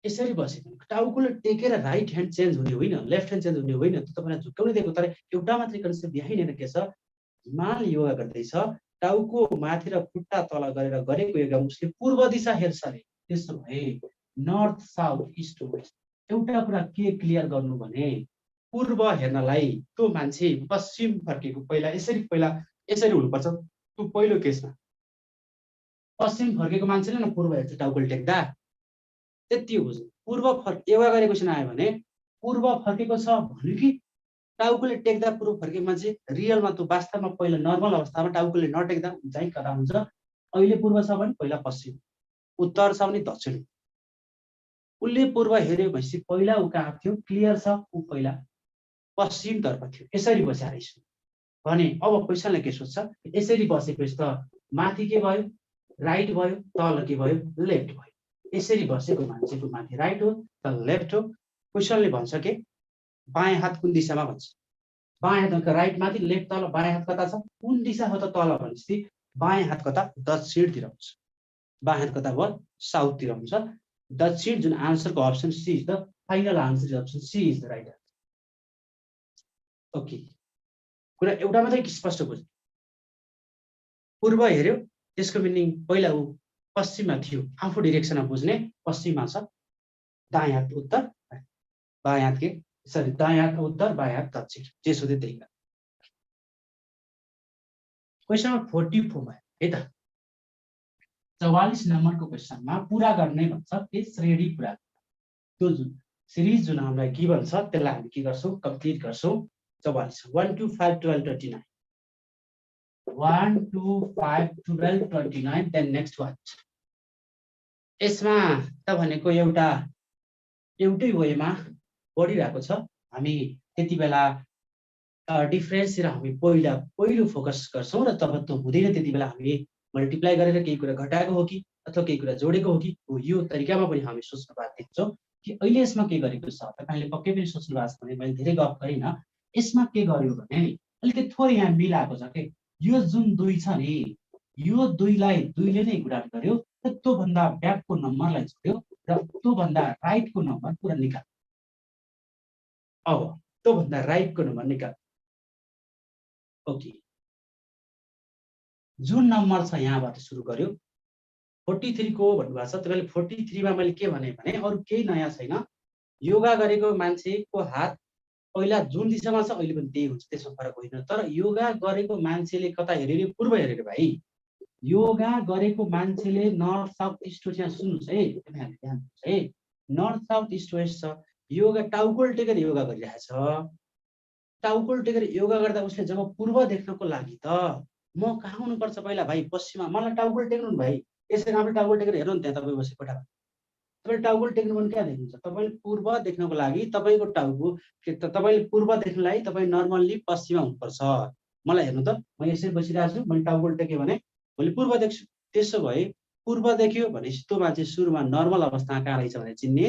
यसरी बसेको टाउकोले टेकेर राइट ह्यान्ड चेन्ज हुने होइन, लेफ्ट ह्यान्ड चेन्ज हुने होइन, त्यो तपाईलाई झुक्काउनै दिएको। तर एउटा मात्रै कन्सेप्ट यहीँनिर के छ, हिमाल योगा गर्दैछ, टाउको माथि र खुट्टा तल गरेर गरेको योगा उसले पूर्व दिशा हेर्छ अरे। त्यसो भए नर्थ साउथ इस्ट वेस्ट एउटा कुरा के क्लियर गर्नु भने पूर्व हेर्नलाई त्यो मान्छे पश्चिम फर्केको पहिला यसरी हुनुपर्छ। त्यो पहिलो केसमा पश्चिम फर्केको मान्छेले न पूर्व हेर्छ टाउकोले टेक्दा, त्यति हो। पूर्व योगा गरेको क्वेसन आयो भने पूर्व फर्केको छ भन्यो कि टाउकोले टेक्दा पूर्व फर्केको मान्छे रियलमा त्यो वास्तवमा पहिला नर्मल अवस्थामा टाउकोले नटेक्दा चाहिँ कता हुन्छ? अहिले पूर्व छ भने पहिला पश्चिम, उत्तर छ भने दक्षिण। उसले पूर्व हेर्यो भनेपछि पहिला ऊ कहाँ थियो? क्लियर छ, ऊ पहिला पश्चिमतर्फ थियो। यसरी बसेर रहेछ भने अब क्वेसनले के सोध्छ? यसरी बसेपछि त माथि के भयो? राइट भयो, तल के भयो? लेफ्ट भयो। यसरी बसेको मान्छेको माथि राइट हो त लेफ्ट हो। क्वेसनले भन्छ के बायाँ हात कुन दिशामा भन्छ? बायाँ हात राइट माथि, लेफ्ट तल, बायाँ हात कता छ? कुन दिशा हो त तल भनेपछि बायाँ हात कता? दक्षिणतिर हुन्छ। बायाँ हात कता भयो? साउथतिर हुन्छ। दक्षिण जुन आन्सरको option C is the final answer, is option C is the right answer. Okay कुरा एउटा मात्रै स्पष्ट बुझ्नु। पूर्व हेर्यो त्यसको मिनिङ पहिला ऊ पश्चिममा थियो, आफू डिरेक्सनमा बुझ्ने पश्चिममा छ, दायाँ हात उत्तर, बायाँ हात के सरी दायाँ हात उत्तर, बायाँ हात दक्षिण, जे सोध्यो त्यही गर्नु। क्वेसन 44 मा है त 44 नम्बरको क्वेसनमा पूरा गर्ने भन्छ के श्रेणी पूरा। त्यो जुन सिरिज जुन हामीलाई गिभन छ त्यसलाई हामी के गर्छौं? कम्प्लिट गर्छौं। 44 1 2 5 12 29 1 2 5 12 29 देन नेक्स्ट वान। यसमा त भनेको एउटै वेमा बढिरहेको छ। हामी त्यति बेला डिफरेन्स हामी पहिलो फोकस गर्छौं र तब त्यो हुँदैन। त्यति बेला हामी मल्टिप्लाई गरेर केही कुरा घटाएको हो कि अथवा केही कुरा जोडेको हो कि यो तरिकामा पनि हामी सोच्न बाध्य हुन्छौं कि अहिले यसमा के गरेको छ। तपाईले पक्कै पनि सोच्नु भएको छ भने मैले धेरै गफ गरिन। यसमा के गर्यो भने नि अलिकति थोरै यहाँ मिलाएको छ के यो जुन 2 छ नि यो 2 लाई 2 ले नै गुणा गर्यो र त्यो भन्दा ब्याकको नम्बरलाई जोड्यो र त्यो भन्दा राइटको नम्बर पुरा निकाल्यो। अब त्यो भन्दा राइटको नम्बर निकाल्यो। ओके जुन नम्बर छ यहाँबाट सुरु गर्यो 43 को भन्नुभएको छ। तपाईले 43 मा मैले के भने अरु केही नयाँ छैन। योगा गरेको मान्छेको हात पहिला जुन दिशामा छ अहिले पनि त्यही हुन्छ, त्यसमा फरक होइन। तर योगा गरेको मान्छेले कता हेरेर? पूर्व हेरेर भाइ। योगा गरेको मान्छेले नर्थ साउथ इस्ट वेस्ट, यहाँ सुन्नुस् है, ध्यान दिनुस् है, नर्थ साउथ इस्ट वेस्ट छ। योगा टाउकोल टेकेर योगा गरिरहेछ। टाउकोल टेकेर योगा गर्दा उसले जब पूर्व देख्नको लागि त म कहाँ हुनुपर्छ पहिला भाइ? पश्चिममा। मलाई टाउकोल टेक्नु भाइ, यसरी राम्रो टाउकोल टेकेर हेर्नु नि, त्यहाँ तपाईँ बसेको कोठामा तपाईले टाउकोल टेक्नु भने क्या देख्नुहुन्छ? तपाईले पूर्व देख्नको लागि तपाईको टाउको तपाईले पूर्व देख्नलाई तपाई नर्मल्ली पश्चिममा हुनुपर्छ। मलाई हेर्नु त, म यसरी बसिरहेको छु, मैले टाउकोल टेके भने मैले पूर्व देख्छु। त्यसो भए पूर्व देख्यो भनेपछि त्यो मान्छे सुरुमा नर्मल अवस्थामा कहाँ रहेछ भने चिन्ने,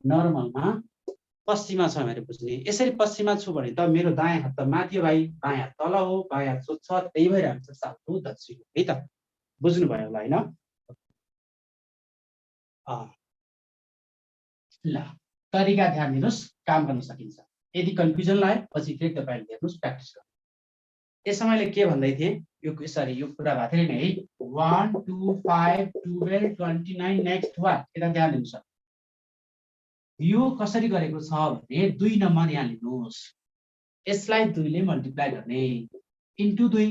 नर्मलमा पश्चिममा छ भनेर बुझ्ने। यसरी पश्चिममा छु भने त मेरो दायाँ हात त माथि भाइ, बायाँ हात तल हो, बायाँ हात सोध्छ, त्यही भएर आन्सर साउथ हो, दक्षिण हो है त। बुझ्नुभयो होला होइन? ल तरिका ध्यान दिनुहोस्, काम गर्न सकिन्छ। यदि कन्फ्युजन लाग्यो पछि फेरि तपाईँले हेर्नुहोस्, प्र्याक्टिस गर्नु। यसमा मैले के भन्दै थिएँ, यो सरी यो कुरा भएको थियो नि है, 1 2 5 12 29 नेक्स्ट वाट, यता ध्यान दिनुहोस्। यो कसरी गरेको छ भने 2 नम्बर यहाँ लिनुहोस्, यसलाई 2 ले मल्टिप्लाई गर्ने इन्टु 2,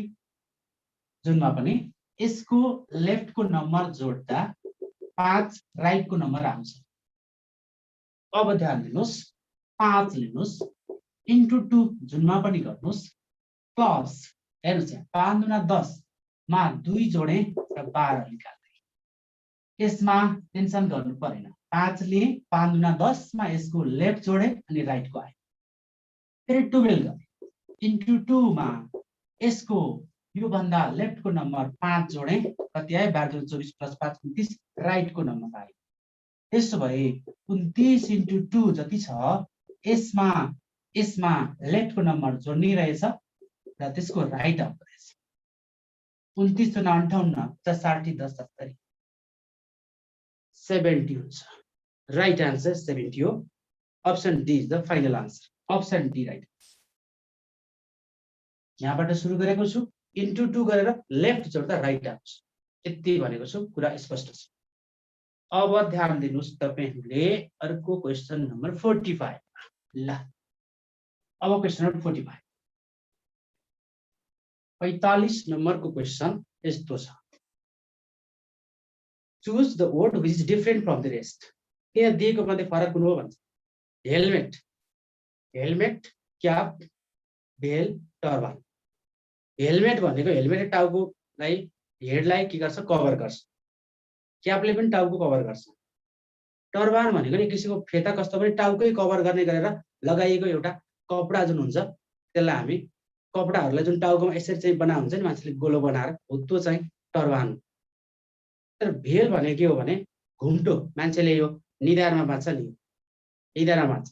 जुनमा पनि यसको लेफ्टको नम्बर जोड्दा 5 राइटको नम्बर आउँछ। अब ध्यान दिनुहोस्, 5 लिनुहोस् इन्टु 2 जुनमा पनि गर्नुहोस् प्लस, हेर्नुहोस् यहाँ 5 दुना 10 मा 2 जोडे र 12 निकाल्ने। यसमा टेन्सन गर्नु परेन, 5 लिए 5 दुना 10 मा यसको लेफ्ट जोडे अनि राइटको आयो, फेरि 12 गरे इन्टु 2 मा यसको यो भन्दा लेफ्टको नम्बर 5 जोडे, कति आयो 12 24 प्लस 5 29, राइटको नम्बर आयो। त्यसो भए 29 इन्टु 2 जति छ, यसमा लेफ्टको नम्बर जोड्ने रहेछ र त्यसको राइट आउँदो रहेछ। 29 दुना 58 60 10 70 70 हुन्छ। राइट आन्सर 70 हो। Option D is the final answer, option D right. यहाँबाट सुरु गरेको छु, इन्टु 2 गरेर लेफ्ट जोड्दा राइट आउँछ, यति भनेको छु, कुरा स्पष्ट छ। अब ध्यान दिनुहोस् तपाईहरुले, अर्को क्वेशन नम्बर 45। ल अब क्वेशन नम्बर 45, 45 नम्बरको क्वेशन यस्तो छ, choose the word which is different from the rest. यहाँ दिएको मध्ये फरक कुन हो भन्छ। हेलमेट, हेलमेट, क्याप, बेल, टर्बान। हेलमेट भनेको हेलमेटले टाउकोलाई, हेडलाई के गर्छ, कभर गर्छ। क्यापले पनि टाउको कभर गर्छ। टर्बान भनेको नि किसिमको फेता कस्तो पनि टाउकै कभर गर्ने गरेर लगाइएको एउटा कपडा जुन हुन्छ, त्यसलाई हामी कपडाहरूलाई जुन टाउकोमा यसरी चाहिँ बना हुन्छ नि मान्छेले गोलो बनाएर, हो त्यो चाहिँ टर्बान। तर भेल भनेको के हो भने घुम्टो, मान्छेले यो निधारमा बाँध्छ नि, निधारमा बाँध्छ।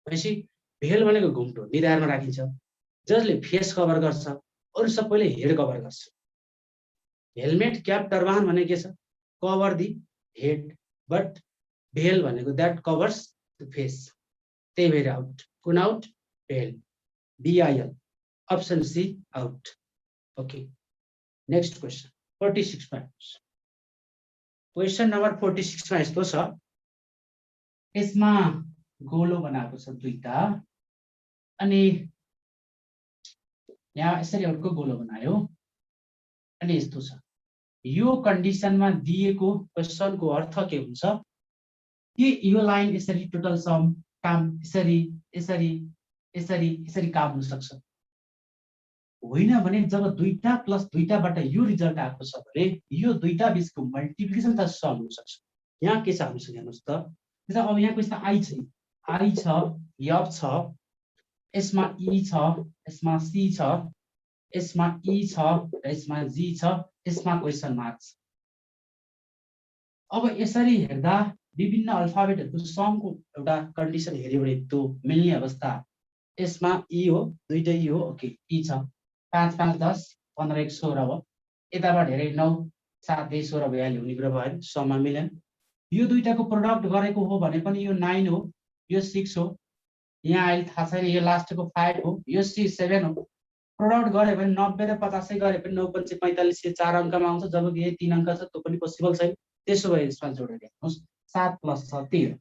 भनेपछि भेल भनेको घुम्टो, निधारमा राखिन्छ, जसले फेस कभर गर्छ, अरु सबैले हेड कभर गर्छ। हेलमेट, क्याप, टर्बान भनेको के छ, कभर दि हेड, बट भेल भनेको दैट कभर्स द फेस, त्यही भएर आउट। कुन आउट, भेल, BIL, option C out. Okay, next question 46 मा। क्वेशन नम्बर 46 मा यस्तो छ, यसमा गोलो बनाएको छ दुईटा, अनि यहाँ यसरी अर्को गोलो बनायो, अनि यस्तो छ, यो कन्डिसनमा दिएको क्वेशनको अर्थ के हुन्छ कि यो लाइन यसरी टोटल सम काम यसरी यसरी यसरी यसरी काम हुन सक्छ, होइन भने जब दुईटा प्लस दुईटाबाट यो रिजल्ट आएको छ भने यो दुईटा बीचको मल्टिप्लिकेसन त सम हुन सक्छ। यहाँ के छ हामीसँग हेर्नुस् त, अब यहाँ क्वेशन आई छ, एफ छ, यसमा ई छ, यसमा सी छ, यसमा ई छ, यसमा जी छ, यसमा क्वेशन मार्क छ। अब यसरी हेर्दा विभिन्न अल्फाबेटहरुको समको एउटा कन्डिसन हेर्यो भने त्यो मिल्ने अवस्था, यसमा ई हो, दुईटै ई हो। ओके, ई छ, 5 5 10 15 1 16 भयो, यताबाट हेरे 9 7 2 16 भइहाल्यो, हुने कुरा भयो, सममा मिलेन। यो दुईटाको प्रोडक्ट गरेको हो भने पनि यो 9 हो, यो 6 हो, यहाँ अहिले थाहा छैन, यो लास्टको 5 हो, यो 7 हो। प्रोडक्ट गरे भने 90 र 50 गरे पनि 9 5 45 यो 4 अङ्कमा आउँछ, जबकि यो 3 अङ्क छ, त्यो पनि पोसिबल छैन। त्यसो भए यसमा जोडेर हेर्नुहोस्, 7 + 6 13,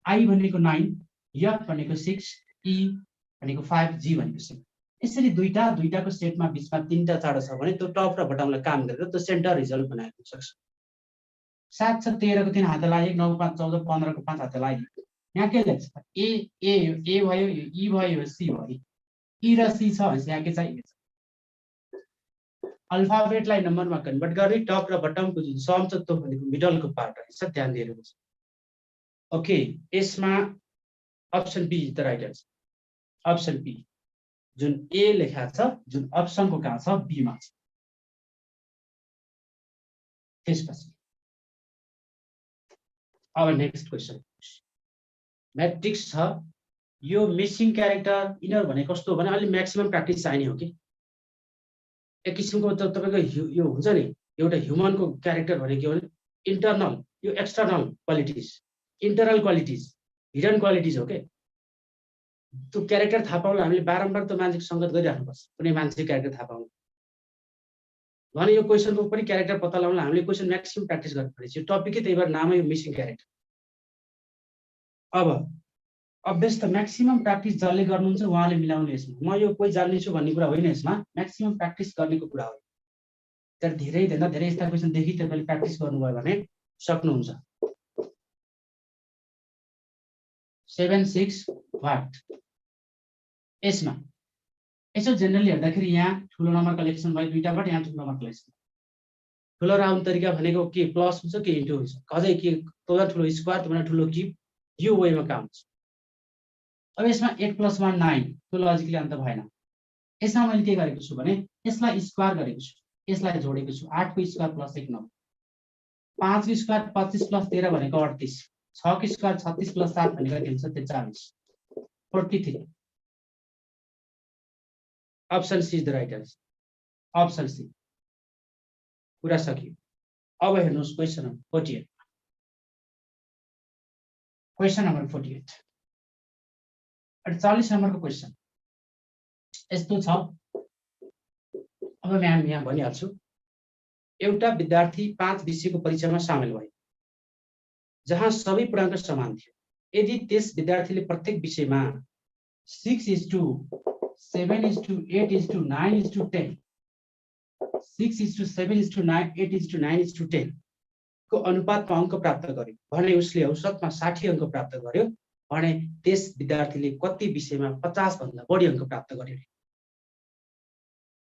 आई भनेको 9, एफ भनेको 6, ई भनेको 5, जी भनेको 7। यसरी दुईटाको सेटमा बीचमा तीनटा चाडो छ भने त्यो टप र बटमलाई काम गरेर त्यो सेन्टर रिजल्ट बनाएको सक्छ। 7 छ, 13 को 3 हात लाग्यो, 9 5 14 15 को 5 हात लाग्यो। यहाँ के लेख्छ, ए भयो, ई भयो, सी भयो, ई र सी छ भने यहाँ के चाहिन्छ, अल्फाबेटलाई नम्बरमा कन्भर्ट गर्ने, टप र बटमको जुन सम छ त्यो भनेको मिडलको पार्ट रहेछ, ध्यान दिएर बुझ्नु। ओके, यसमा option B is the right answer, option B, जुन ए लेखा छ, जुन अप्सनको कहाँ छ, बी मा छ। त्यसपछि अब नेक्स्ट क्वेशन, मैट्रिक्स छ, यो मिसिङ क्यारेक्टर इनर भने कस्तो भने अलि म्याक्सिमम प्र्याक्टिस चाहिने हो कि एक किसिमको तपाईँको यो हुन्छ नि एउटा ह्युमनको क्यारेक्टर भनेको हो भने इन्टरनल यो external qualities internal qualities hidden qualities हो के त्यो क्यारेक्टर थाहा पाउन हामीले बारम्बार त्यो मान्छेको सङ्गत गरिराख्नुपर्छ कुनै मान्छेको क्यारेक्टर थाहा पाउनु भने यो क्वेसनको पनि क्यारेक्टर पत्ता लगाउन हामीले क्वेसन म्याक्सिमम प्र्याक्टिस गर्नुपर्छ यो टपिकै त्यही भएर नामै यो मिसिङ क्यारेक्टर अब अभ्यास त म्याक्सिमम प्र्याक्टिस जसले गर्नुहुन्छ उहाँले मिलाउनु यसमा म यो कोही जान्नेछु भन्ने कुरा होइन यसमा म्याक्सिमम प्र्याक्टिस गर्नेको कुरा हो तर धेरैभन्दा धेरै यस्ता क्वेसनदेखि तपाईँले प्र्याक्टिस गर्नुभयो भने सक्नुहुन्छ 7 6 वाट यसमा यसो जेनरली हेर्दाखेरि यहाँ ठुलो नम्बर कलेक्सन भयो दुईटाबाट यहाँ ठुलो नम्बर कलेक्सन ठुलो राउन्ड तरिका भनेको के प्लस हुन्छ के इन्टु हुन्छ अझै के तोभन्दा ठुलो स्क्वायर तोभन्दा ठुलो क्युब यो वेमा काम हुन्छ अब यसमा 8 + 1 9 त्यो लजिकली अन्त भएन यसमा मैले के गरेको छु भने यसलाई स्क्वायर गरेको छु यसलाई जोडेको छु 8 को स्क्वायर + 1 9 5 को स्क्वायर 25 + 13 भनेको 38 6 को स्क्वायर 36 + 7 भनेको के हुन्छ 43 43 option C is the right answer option C कुरा सकियो अब हेर्नुहोस् क्वेसन नम्बर 48 क्वेसन नम्बर 48 48 नम्बरको क्वेसन यस्तो छ अब म्याम यहाँ भनिहाल्छु एउटा विद्यार्थी 5 विषयको परीक्षामा सामेल भयो जहाँ सबै पूर्णाङ्क समान थियो यदि त्यस विद्यार्थीले प्रत्येक विषयमा 6:7:8:9:10 6:7:9 को अनुपातमा अङ्क प्राप्त गर्यो भने उसले औसतमा 60 अङ्क प्राप्त गर्यो भने त्यस विद्यार्थीले कति विषयमा 50 भन्दा बढी अङ्क प्राप्त गर्यो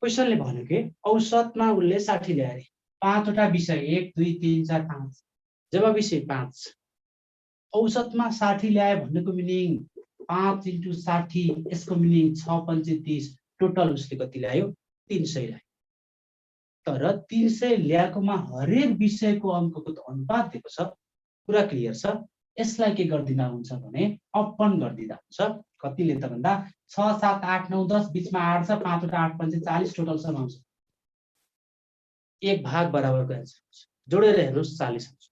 क्वेसनले भन्यो कि औसतमा उसले 60 ल्याए 5 वटा विषय 1 2 3 4 5 जब विषय 5 औसतमा 60 ल्याए भन्नेको मिनिङ 5 × 60 यसको मिनिङ 6 × 30 टोटल उसले कति ल्यायो 300 ल्यायो तर 300 ल्याएकोमा हरेक विषयको अङ्कको त अनुपात दिएको छ कुरा क्लियर छ यसलाई के गर्दिदा हुन्छ भने अपन गर्दिदा हुन्छ कतिले त भन्दा 6 7 8 9 10 बीचमा 8 छ 5 वटा 8 5 40 टोटल सम आउँछ एक भाग बराबरको आन्सर जोडेर हेर्नुस् 40 आउँछ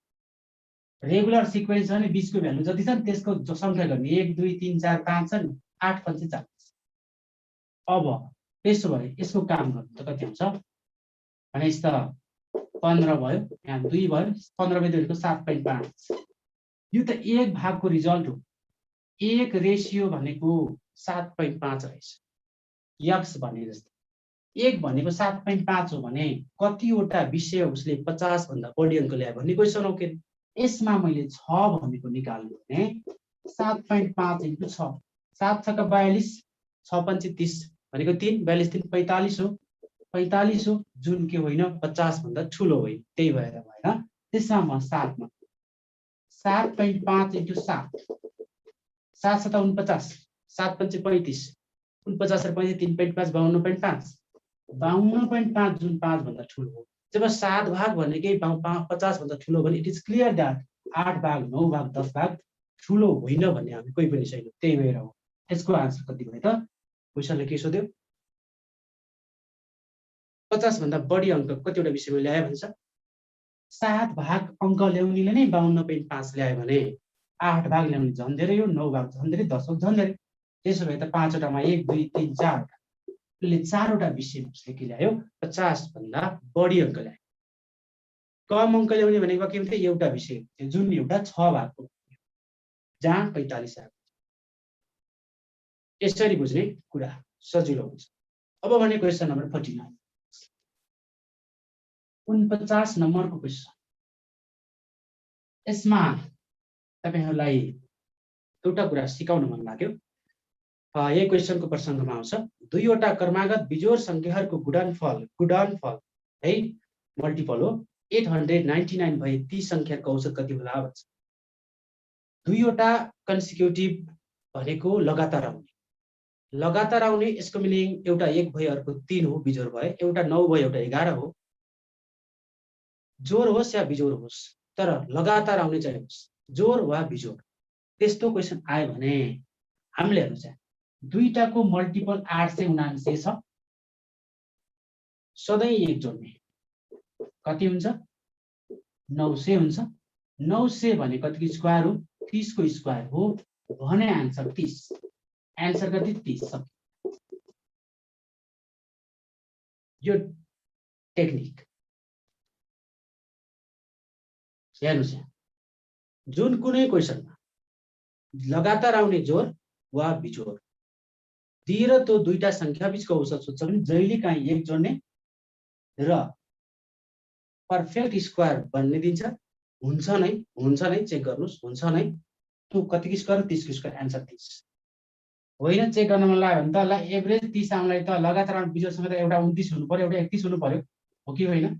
रेगुलर सिक्वेन्स छ नि बीचको भ्यालु जति छ नि त्यसको संख्या गर्ने 1 2 3 4 5 छ नि 8 5 40 अब त्यसो भए यसको काम गर्नु त कति हुन्छ भने त 15 भयो यहाँ 2 भयो 15 / 2 भनेको 7.5 यो त एक भागको रिजल्ट हो एक रेशियो भनेको 7.5 रहेछ यक्स भने जस्तो एक भनेको 7.5 हो भने कतिवटा विषय उसले 50 भन्दा बढी अङ्क ल्यायो भन्ने क्वेसन हो के यसमा मैले 6 भनेको निकाल्नु भने 7.5 × 6 7 6 42 6 5 30 भनेको 3 42 3 45 हो 45 हो जुन के होइन 50 भन्दा ठुलो होइन त्यही भएर भएन त्यसमा म 7 मा 7.5 × 7 7 7 49 7 5 35 49 र 35 3.5 52.5 जुन 5 भन्दा ठुलो हो जब 7 भाग भनेकै 50 भन्दा ठुलो भने इट इज क्लियर दैट 8 भाग 9 भाग 10 भाग ठुलो होइन भन्ने हामी कोही पनि छैन त्यही भएर हो यसको आन्सर कति भयो त क्वेसनले के सोध्यो 50 भन्दा बढी अङ्क कतिवटा विषयमा ल्यायो भन्छ 7 भाग अङ्क ल्याउनेले नै 52.5 ल्यायो भने 8 भाग ल्याउने झन् धेरै हो 9 भाग झन् धेरै 10 भाग झन् धेरै त्यसो भए त 5 वटामा 1 2 3 4 ले 4 वटा विषय उसले के ल्यायो 50 भन्दा बढी अङ्क ल्यायो कम अङ्क ल्याउने भनेको के हुन्छ एउटा विषय जुन एउटा 6 भागको जहाँ 45 आएको यसरी बुझ्ने कुरा सजिलो हुन्छ अब भने क्वेसन नम्बर 49 49 नम्बरको क्वेसन यसमा तपाईहरुलाई एउटा कुरा सिकाउन मन लाग्यो यही क्वेसनको प्रसङ्गमा आउँछ दुईवटा क्रमागत बिजोड संख्याहरूको गुणनफल है मल्टिपल हो 899 भए ती संख्याको औसत कति होला भन्छ दुईवटा कन्सिक्युटिभ भनेको लगातार आउने यसको मिनिङ एउटा 1 भए अर्को 3 हो बिजोड भए एउटा 9 भए एउटा 11 हो जोड होस् या बिजोड होस् तर लगातार आउने चाहिँ होस् जोड वा बिजोड त्यस्तो क्वेसन आयो भने हामीले हेर्नु छ दुईटाको मल्टिपल 879 छ सधैँ एक जोड्ने कति हुन्छ 900 हुन्छ 900 भने कतिको स्क्वायर हो 30 को स्क्वायर हो भने आन्सर 30 आन्सर कति 30 छ यो टेक्निक हेर्नुस् जुन कुनै क्वेशनमा लगातार आउने जोड वा बिजोड दिएर त्यो दुईटा संख्या बीचको औसत सोध्छ भने जहिलेकाहीँ एक जोड्ने र पर्फेक्ट स्क्वायर बन्ने दिन्छ हुन्छ नै चेक गर्नुस् हुन्छ नै त्यो कतिको स्क्वायर 30 को स्क्वायर आन्सर 30 होइन चेक गर्न मन लाग्यो भने त ल एभरेज 30 आउनलाई त लगातार आउने बिजोडसँग त एउटा 29 हुनु पर्यो एउटा 31 हुनु पर्यो हो कि होइन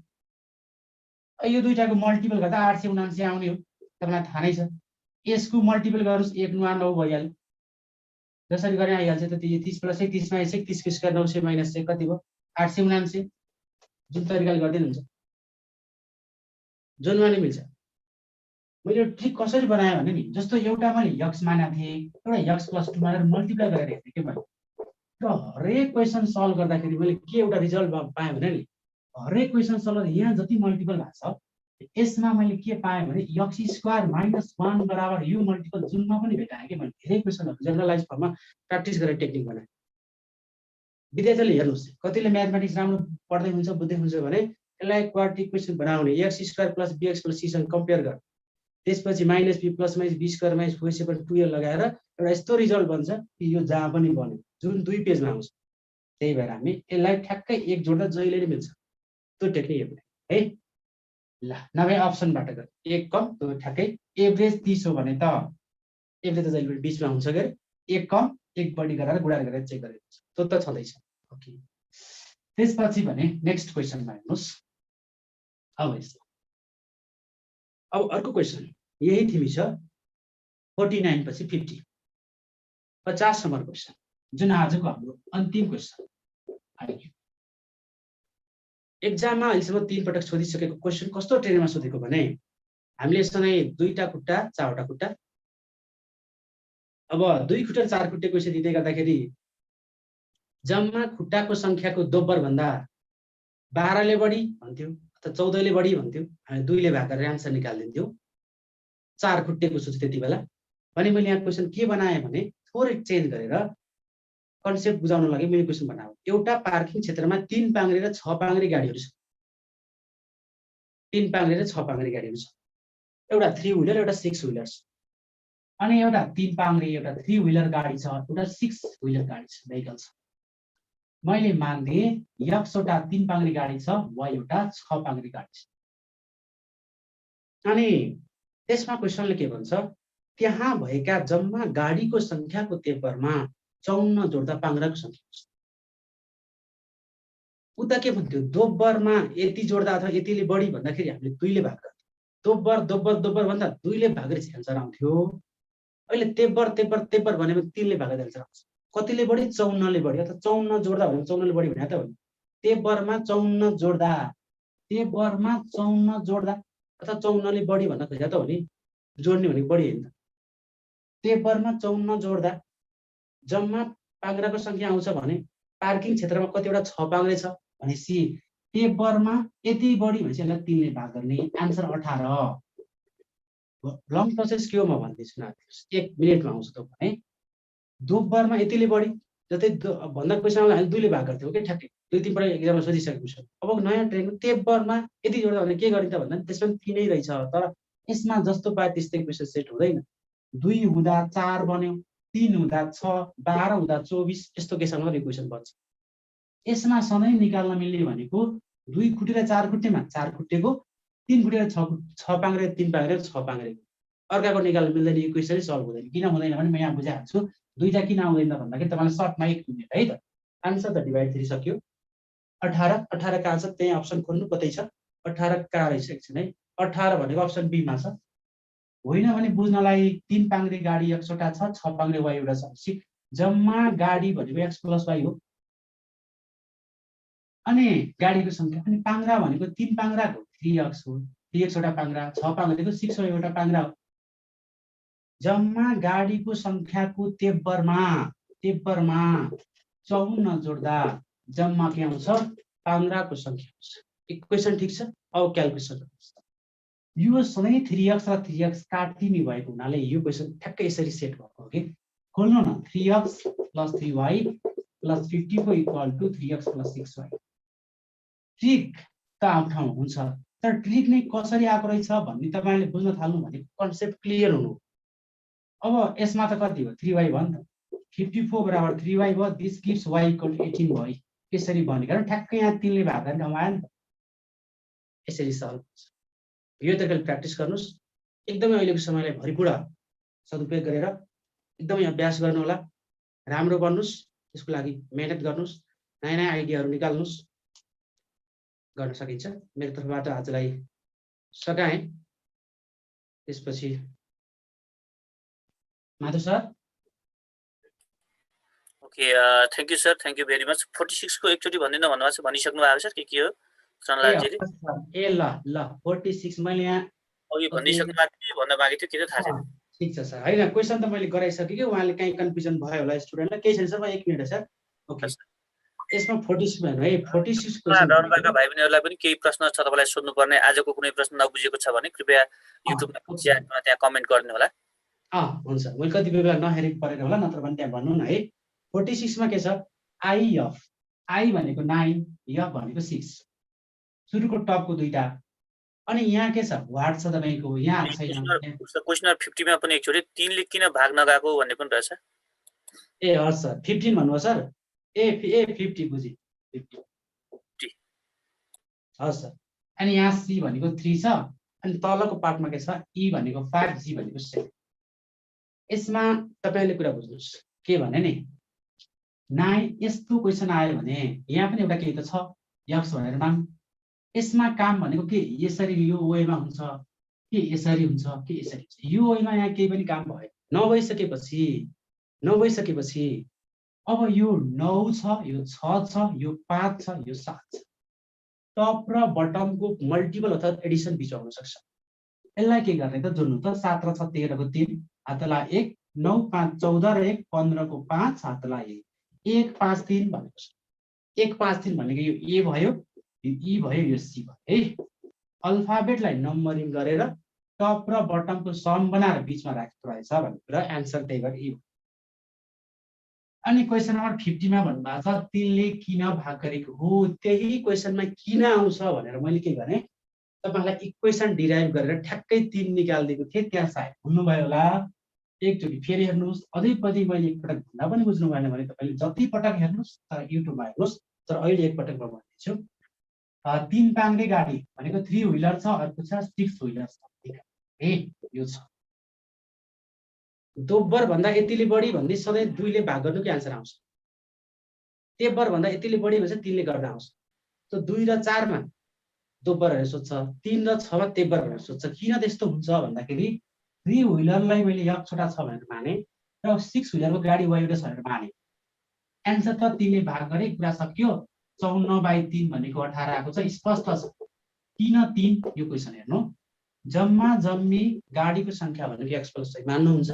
यो दुईटाको मल्टिपल गर्दा 879 आउने हो तपाईलाई थाहा नै छ यसको मल्टिपल गर्नुस् 1 9 9 भइहाल्यो जसरी गरे आइहाल्छ त 30 प्लस 30 मा 30 को स्क्वायर 900 माइनस चाहिँ कति भयो 879 जुन तरिकाले गर्दै हुन्छ जुनमा नै मिल्छ मैले ट्रिक कसरी बनाएँ भने नि जस्तो एउटा मैले x मानेको थिएँ एउटा x + 2 मानेर मल्टिप्लाई गरेर हेर्थे के मैले र हरेक क्वेशन सल्भ गर्दाखेरि मैले के एउटा रिजल्ट पाएँ भने नि हरेक क्वेशन सल्भ यहाँ जति मल्टिपल भएको छ यसमा मैले के पाएँ भने x² - 1 बराबर यो मल्टिपल जुनमा पनि भेटाएँ कि मैले धेरै क्वेशनहरु जनरलाइज फर्ममा प्र्याक्टिस गरेर टेक्निक बनाएँ विद्यार्थीले हेर्नुस् कतिले म्याथमेटिक्स राम्रो पढ्दै हुन्छ बुझ्दै हुन्छ भने यसलाई क्वाड्रेटिक क्वेशन बनाउने x² + bx + c सँग कम्पेयर गर त्यसपछि -b + -b² - 4c 2l लगाएर एउटा यस्तो रिजल्ट बन्छ कि यो जहाँ पनि बन्यो जुन दुई पेजमा आउँछ त्यही भएर हामी यसलाई ठ्याक्कै एक जोड्दा जहिले नै मिल्छ त्यो टेक्निक हेर्नु है ल नभए अप्सनबाट गर एक कम त्यो ठ्याक्कै एभरेज 30 हो भने त एभरेज त जहिले पनि 20 मा हुन्छ के एक कम एक बढी गरेर गुणा गरेर चेक गरेको छ त्यो त छँदैछ ओके त्यसपछि भने नेक्स्ट क्वेशनमा हेर्नुस् अब अर्को क्वेशन यही थिमी छ 49 पछि 50 50 नम्बर क्वेशन जुन आजको हाम्रो अन्तिम क्वेशन आयो एक्जाममा अहिलेसम्म 3 पटक सोधिसकेको क्वेशन कस्तो ट्रेनमा सोधेको भने हामीले सँगै दुईटा खुट्टा चारवटा खुट्टा अब दुई खुट्टा चार खुट्टे क्वेशन दिँदै गर्दाखेरि जम्मा खुट्टाको संख्याको दोब्बर भन्दा 12 ले बढी भन्थ्यो अथवा 14 ले बढी भन्थ्यो हामी 2 ले भाग गरेर आन्सर निकाल्दिन्थ्यौ चार खुट्टेको सोच त्यति बेला भने मैले यहाँ क्वेशन के बनाएँ भने थोरै चेन्ज गरेर कन्सेप्ट बुझाउन लागि मैले क्वेशन बनाएँ एउटा पार्किङ क्षेत्रमा 3 पाङ्ग्रे र 6 पाङ्ग्रे गाडीहरू छ 3 पाङ्ग्रे र 6 पाङ्ग्रे गाडीहरू छ एउटा 3 व्हीलर एउटा 6 व्हीलर छ अनि एउटा 3 पाङ्ग्रे एउटा 3 व्हीलर गाडी छ एउटा 6 व्हीलर गाडी छ भेहिकल छ मैले मान्दे x वटा 3 पाङ्ग्रे गाडी छ y एउटा 6 पाङ्ग्रे गाडी छ अनि त्यसमा क्वेशनले के भन्छ त्यहाँ भएका जम्मा गाडीको संख्याको तेब्बरमा 54 जोड्दा पाङ्ग्राको संख्या छ उता के भन्थ्यो दोब्बरमा यति जोड्दा अथवा यतिले बढी भन्दाखेरि हामीले 2 ले भाग गर्थ्यौं दोब्बर भन्दा 2 ले भागेर आन्सर आउँथ्यो अहिले तेब्बर भनेको 3 ले भागेर आन्सर आउँछ कतिले बढी 54 ले बढी अथवा 54 जोड्दा भने 54 ले बढी भने त हो तेब्बरमा 54 जोड्दा अथवा 54 ले बढी भन्न खोजेको त हो नि जोड्ने भनेको बढी हैन त तेब्बरमा 54 जोड्दा जम्मा पाङ्ग्राको संख्या आउँछ भने पार्किङ क्षेत्रमा कतिवटा 6 पाङ्ग्रे छ भनेपछि तेब्बरमा यति बढी भनेपछि यसलाई 3 ले भाग गर्ने आन्सर 18 लङ प्रोसेस के हो म भन्दैछु न 1 मिनेटमा आउँछ त भने दोब्बरमा यतिले बढी जतै भन्दा क्वेशनमा हामी 2 ले भाग गर्थ्यौ के ठ्याक्कै 2-3 पटक एक्जाममा सोधिसकेको छ अब नयाँ ट्रेनको तेब्बरमा यति जोड्दा भने के गरिन्छ भन्दा त्यसमा 3 नै रहेछ तर यसमा जस्तो पाए त्यस्तै क्वेशन सेट हुँदैन 2 हुँदा 4 बन्यो 3 हुँदा 6 12 हुँदा 24 यस्तो केसमा मात्रै क्वेशन बन्छ यसमा सधैँ निकाल्न मिल्ने भनेको 2 खुट्टे र 4 खुट्टेमा 4 खुट्टेको 3 खुट्टे र 6 पाङ्ग्रे 3 पाङ्ग्रे 6 पाङ्ग्रे अर्काको निकाल्न मिल्दैन यो क्वेशनै सल्भ हुँदैन किन हुँदैन भने म यहाँ बुझाइहाल्छु दुईटा किन आउँदैन भन्दाखेरि तपाईलाई सर्टमा 1 मिनेट है त आन्सर त डिभाइड 3 सक्यो 18 का आन्सर त्यही अप्सन खोल्नु कतै छ 18 का रहेछ एकछिन है 18 भनेको अप्सन बी मा छ होइन भने बुझ्नलाई 3 पाङ्ग्रे गाडी x वटा छ 6 पाङ्ग्रे y एउटा छ जम्मा गाडी भनेको x + y हो अनि गाडीको संख्या अनि पाङ्ग्रा भनेको 3 पाङ्ग्राको 3x हो 3x वटा पाङ्ग्रा 6 पाङ्ग्रेको 6y वटा पाङ्ग्रा हो जम्मा गाडीको सङ्ख्याको तेब्बरमा 54 जोड्दा जम्मा के आउँछ 15को सङ्ख्या आउँछ। इक्वेसन ठिक छ। अब क्याल्कुलेसन गर्नुहोस्। यो सधैँ 3x र 3x काटिने भएको हुनाले यो क्वेसन ठ्याक्कै यसरी सेट भएको हो कि खोल्नु न 3x + 3y + 54 = 3x + 6y। Trick त ठाउँ हुन्छ तर ट्रिक नै कसरी आएको रहेछ भन्ने तपाईँले बुझ्न थाल्नु भनेको कन्सेप्ट क्लियर हुनु। अब यसमा त कति हो 3y भयो नि त 54 = 3y भयो। दिस गिभ्स y = 18 भयो। यसरी भनेको ठ्याक्कै यहाँ 3 ले भाग गर्ने ठाउँमा आयो नि त। यसरी सल्भ हुन्छ। यो तरिकाले प्र्याक्टिस गर्नुहोस्। एकदमै अहिलेको समयलाई भरिपूरा सदुपयोग गरेर एकदमै अभ्यास गर्नु होला। राम्रो बन्नुहोस्। त्यसको लागि मेहनत गर्नुहोस्। नयाँ नयाँ आइडियाहरू निकाल्नुहोस्। गर्न सकिन्छ। मेरो तर्फबाट आजलाई सघाएँ। त्यसपछि Madhav sir. Okay, thank you sir, thank you very much. 46 को एकचोटि भनिदिनु भन्नुभएको छ, भनिसक्नु भएको सर के हो चन्द्रलालजीले? ए ल 46 मैले यहाँ अघि भनिसक्नु भएको थियो, भन्न बाँकी थियो, के त थाहा छैन। ठिक छ सर। होइन क्वेसन त मैले गराइसकेँ कि उहाँले कहीँ कन्फ्युजन भयो होला स्टुडेन्टलाई। केही छैन सर, 1 मिनेट है सर। ओके, यसमा 46 भयो है। 46 क्वेसन रहनुभएका भाइ बहिनीहरूलाई पनि केही प्रश्न छ तपाईँलाई सोध्नुपर्ने, आजको कुनै प्रश्न नबुझेको छ भने कृपया युट्युबमा च्याटमा त्यहाँ कमेन्ट गरिदिनु होला। हुन्छ, मैले कतिपय बेला नहेरेको परेको होला, नत्र भने त्यहाँ भन्नु न है। 46 मा के छ आई भनेको 9, एफ भनेको 6। सुरुको टपको दुईटा। अनि यहाँ के छ वाट छ तपाईको यहाँ छैन। क्वेशनर 50 मा पनि एकचोटि 3 ले किन भाग नगएको भन्ने पनि रहेछ। ए हस् सर 15 भन्नुभयो सर। ए 50 बुझी 50 हस् सर। अनि यहाँ सी भनेको 3 छ। अनि तलको पार्टमा के छ ई भनेको 5, जी भनेको 7। यसमा तपाईले कुरा बुझ्नुस् के भने नि 9 यस्तो क्वेशन आयो भने यहाँ पनि एउटा केही त छ x भनेर मान। यसमा काम भनेको के यसरी यो वेमा हुन्छ कि यसरी हुन्छ कि यसरी हुन्छ। यो वेमा यहाँ केही पनि काम भएन। नभइसकेपछि अब यो 9 छ, यो 6 छ, यो 5 छ, यो 7 छ। टप र बटमको मल्टिपल अथवा एडिसन बिचमा हुन सक्छ। यसलाई के गर्ने त जोड्नु त 7 र 6 13 को 3 हातला 1 9 5 14 र 1 15 को 5 हातला 1 1 5 3 भनेको छ। 1 5 3 भनेको यो ए भयो, यो ई भयो, यो सी भयो है। अल्फाबेटलाई नम्बरिङ गरेर टप र बटमको सम बनाएर बीचमा राखेको रहेछ भन्ने कुरा आन्सर त्यही भएर ए। अनि क्वेशन नम्बर 50 मा भन्नुभएको छ 3 ले किन भाग गरेको हो। त्यही क्वेशनमा किन आउँछ भनेर मैले के भने तपाईहरुलाई इक्वेसन डिराइभ गरेर ठ्याक्कै 3 निकाल्दिएको थिए। त्यहाँ सायद भुल्नुभयो होला। एकचोटि फेरि हेर्नुस्। अझै पछि मैले एकपटक भन्दा पनि बुझ्नु भएन भने तपाईले जति पटक हेर्नुस् तर युट्युबमा हेर्नुस्। तर अहिले एकपटक म भन्दैछु। 3 पाङ्ग्रे गाडी भनेको 3 व्हीलर छ, अर्को छ 6 व्हीलर छ। ए यो छ। दोब्बर भन्दा यतिले बढी भन्दै सधैँ 2 ले भाग गर्नुकै आन्सर आउँछ। तेब्बर भन्दा यतिले बढी भन्छ 3 ले गर्दा आउँछ। त 2 र 4 मा दोब्बर भनेर सोध्छ, 3 र 6 मा तेब्बर भनेर सोध्छ। किन त्यस्तो हुन्छ भन्दाखेरि 3 व्हीलरलाई मैले एक छोटा छ भनेर माने र 6 व्हीलरको गाडी वाइड छ भनेर माने। आन्सर त 3 ले भाग गरे कुरा सक्यो। 54/3 भनेको 18 आएको छ। स्पष्ट छ। किन 3 यो क्वेशन हेर्नु। जम्मा जम्मी गाडीको संख्या भनेको x + y मान्नुहुन्छ।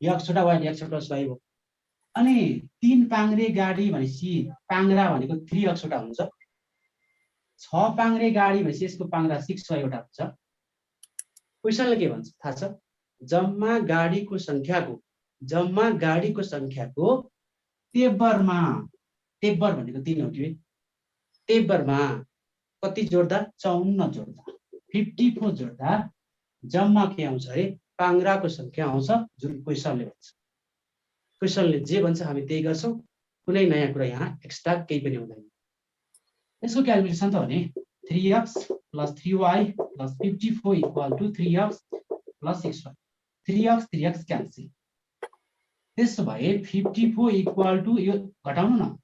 x छोटा y x + y हो। अनि 3 पाङ्ग्रे गाडी भनेपछि पाङ्ग्रा भनेको 3x वटा हुन्छ। 6 पाङ्ग्रे गाडी भनेपछि यसको पाङ्ग्रा 6y वटा हुन्छ। क्वेशनले के भन्छ थाहा छ। जम्मा गाडीको संख्याको तेब्बरमा, तेब्बर भनेको 3 हो कि तेब्बरमा कति जोड्दा 54 जोड्दा 54 जोड्दा जम्मा के आउँछ अरे पाङ्ग्राको संख्या आउँछ जुन क्वेशनले भन्छ। क्वेशनले जे भन्छ हामी त्यही गर्छौं। कुनै नयाँ कुरा यहाँ एक्स्ट्रा केही पनि हुँदैन। यसको क्याल्कुलेसन त हो नि 3x + 3y + 54 = 3x + 6y। 3x 3x cancel. त्यसो भए 54 यो घटाउनु न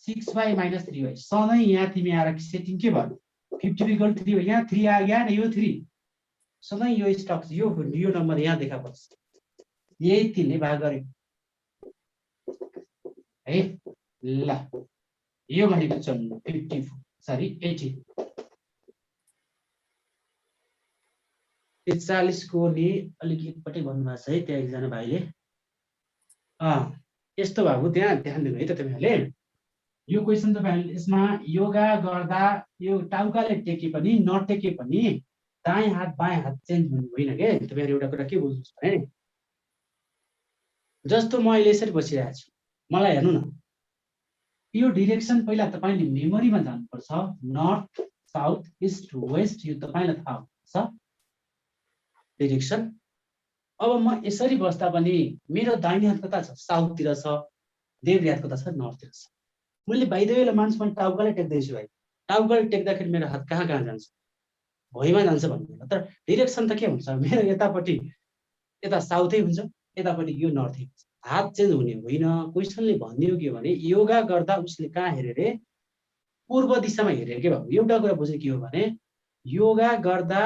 6y - 3y। सधैँ यहाँ तिमी आएर सेटिङ के भयो 54 = 3 हो। यहाँ 3 आ गया नि यो 3 सधैँ यो स्टक यो नम्बर यहाँ देखा पर्छ। यही 3 ले भाग गर्यो है। ल यो भनेको 54 सरी 80। 43 को नि अलिक एकपट्टि भन्नुभएको छ है त्यहाँ एकजना भाइले। यस्तो भएको त्यहाँ ध्यान दिनु है त तपाईँहरूले। यो क्वेसन तपाईँहरूले यसमा योगा गर्दा यो टाउकाले टेके पनि नटेके पनि दायाँ हात बायाँ हात चेन्ज हुनु होइन के। तपाईँहरू एउटा कुरा के बुझ्नुहोस् भने जस्तो म अहिले यसरी बसिरहेको छु, मलाई हेर्नु न, यो डिरेक्सन पहिला तपाईँले मेमोरीमा जानुपर्छ। नर्थ साउथ इस्ट वेस्ट यो तपाईँलाई थाहा हुन्छ डिरेक्सन। अब म यसरी बस्दा पनि मेरो दाहिने हात कता छ? साउथतिर छ, देब्रे हात कता छ? नर्थतिर छ। मैले बाइ द वेलाई मान्छे मैले टाउकाले टेक्दैछु भाइ, टाउकाले टेक्दाखेरि मेरो हात कहाँ कहाँ जान्छ? भुइँमा जान्छ भन्नु। तर डिरेक्सन त के हुन्छ? मेरो यतापट्टि यता साउथै हुन्छ, यतापट्टि यो नर्थै हुन्छ। हात चेन्ज हुने होइन। क्वेसनले भनिदियो के भने योगा गर्दा उसले कहाँ हेरे रे? पूर्व दिशामा हेरे के भयो। एउटा कुरा बुझ्ने के हो भने योगा गर्दा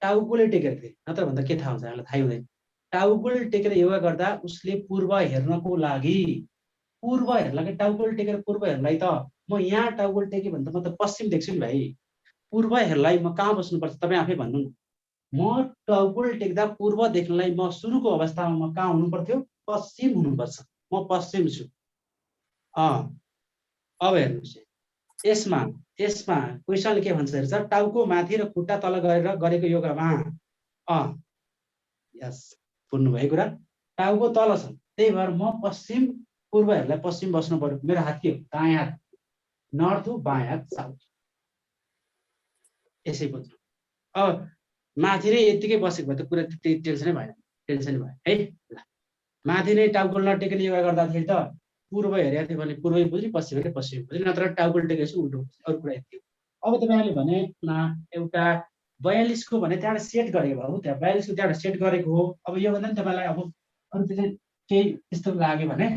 टाउकोले टेकेर थिए, नत्र भन्दा के थाहा हुन्छ? हामीलाई थाहै हुँदैन। टाउकोले टेकेर योगा गर्दा उसले पूर्व हेर्नको लागि पूर्व हेर्नलाई टाउकोले टेकेर पूर्व हेर्नलाई त म यहाँ टाउकोले टेके भने त म त पश्चिम देख्छु नि भाइ। पूर्व हेर्नलाई म कहाँ बस्नुपर्छ तपाईँ आफै भन्नु न। म टाउकोले टेक्दा पूर्व देख्नलाई म सुरुको अवस्थामा म कहाँ हुनु पर्थ्यो? पश्चिम हुनुपर्छ। म पश्चिम छु। अब हेर्नुहोस् यसमा क्वेसनले के भन्छ हेर्छ? टाउको माथि र खुट्टा तल गरेर गरेको योगामा यस बुझ्नु भएको कुरा। टाउको तल छ, त्यही भएर म पश्चिम पूर्वहरूलाई पश्चिम बस्नु पर्यो। मेरो हात के हो? दायाँ हात नर्थ हो, बायाँ हात साउथ। यसै बुझ्नु। अब माथि नै यतिकै बसेको भए त कुरा त्यही टेन्सनै भएन, टेन्सनै भयो है। ल माथि नै टाउको नटेकेर योगा गर्दाखेरि त पूर्व हेरेको थियो भने पूर्वै बुझ्ने, पश्चिम हेरे पश्चिम बुझ्ने, नत्र टाउको टेकेपछि उल्टो। अरू कुरा यति हो। अब तपाईँहरूले भने एउटा 42 को भने त्यहाँबाट सेट गरेको हो, त्यहाँ 42 को त्यहाँबाट सेट गरेको हो। अब यो भन्दा नि तपाईँलाई अब अरू केही त्यस्तो लाग्यो भने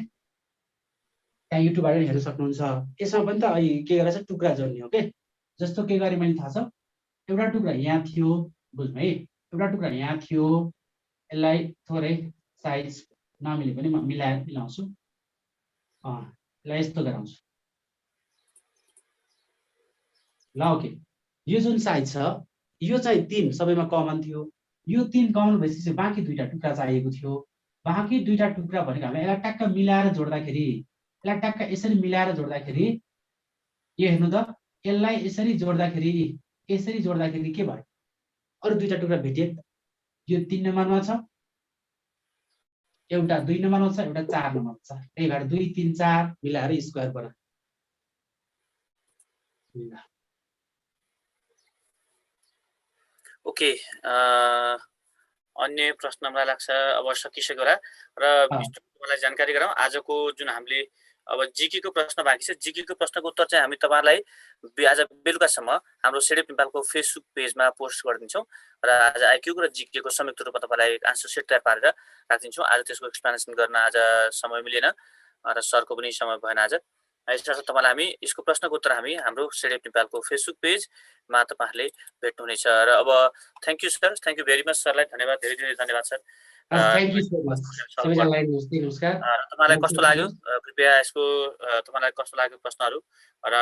त्यहाँ युट्युबबाट हेर्न सक्नुहुन्छ। यसमा पनि त अहिले के गरेर टुक्रा जोड्ने हो के। जस्तो के गरेँ मैले थाहा छ? एउटा टुक्रा यहाँ थियो, बुझ्नु है, एउटा टुक्रा यहाँ थियो, यसलाई थोरै साइज नमिले पनि म मिलाउँछु। यसलाई यस्तो गराउँछु। ल ओके, यो जुन साइज छ यो चाहिँ 3 सबैमा कमन थियो। यो 3 कमन भएपछि बाँकी दुईटा टुक्रा चाहिएको थियो। बाँकी दुईटा टुक्रा भनेको हामीलाई यसलाई टक्क मिलाएर जोड्दाखेरि, यसलाई टक्क यसरी मिलाएर जोड्दाखेरि यो हेर्नु त, यसलाई यसरी जोड्दाखेरि के भयो? अरू दुईटा टुक्रा भेटिए। यो 3 नम्बरमा छ, एउटा 2 नम्बरमा छ, एउटा 4 नम्बरमा छ। त्यही भएर 2 3 4 मिलाएर स्क्वायर बना। ओके, अन्य प्रश्न मलाई लाग्छ अब सकिसक्यो होला। र मलाई जानकारी गराउँ आजको जुन हामीले अब जीके को प्रश्न बाँकी छ, जीके को प्रश्नको उत्तर चाहिँ हामी तपाईँहरूलाई आज बेलुकासम्म हाम्रो सेडेप नेपालको फेसबुक पेजमा पोस्ट गरिदिन्छौँ र आज आइक्यू र जीके को संयुक्त रूपमा तपाईँलाई आन्सर सेट तयार पारेर राखिदिन्छौँ। आज त्यसको एक्सप्लेनेसन गर्न आज समय मिलेन र सरको पनि समय भएन आज। यसर्थ तपाईँलाई हामी यसको प्रश्नको उत्तर हामी हाम्रो सेडेप नेपालको फेसबुक पेजमा तपाईँहरूले भेट्नुहुनेछ। र अब thank you sir, thank you very much सरलाई धन्यवाद, धेरै धेरै धन्यवाद सर। तपाईँलाई कस्तो लाग्यो? कृपया यसको तपाईँलाई कस्तो लाग्यो प्रश्नहरू र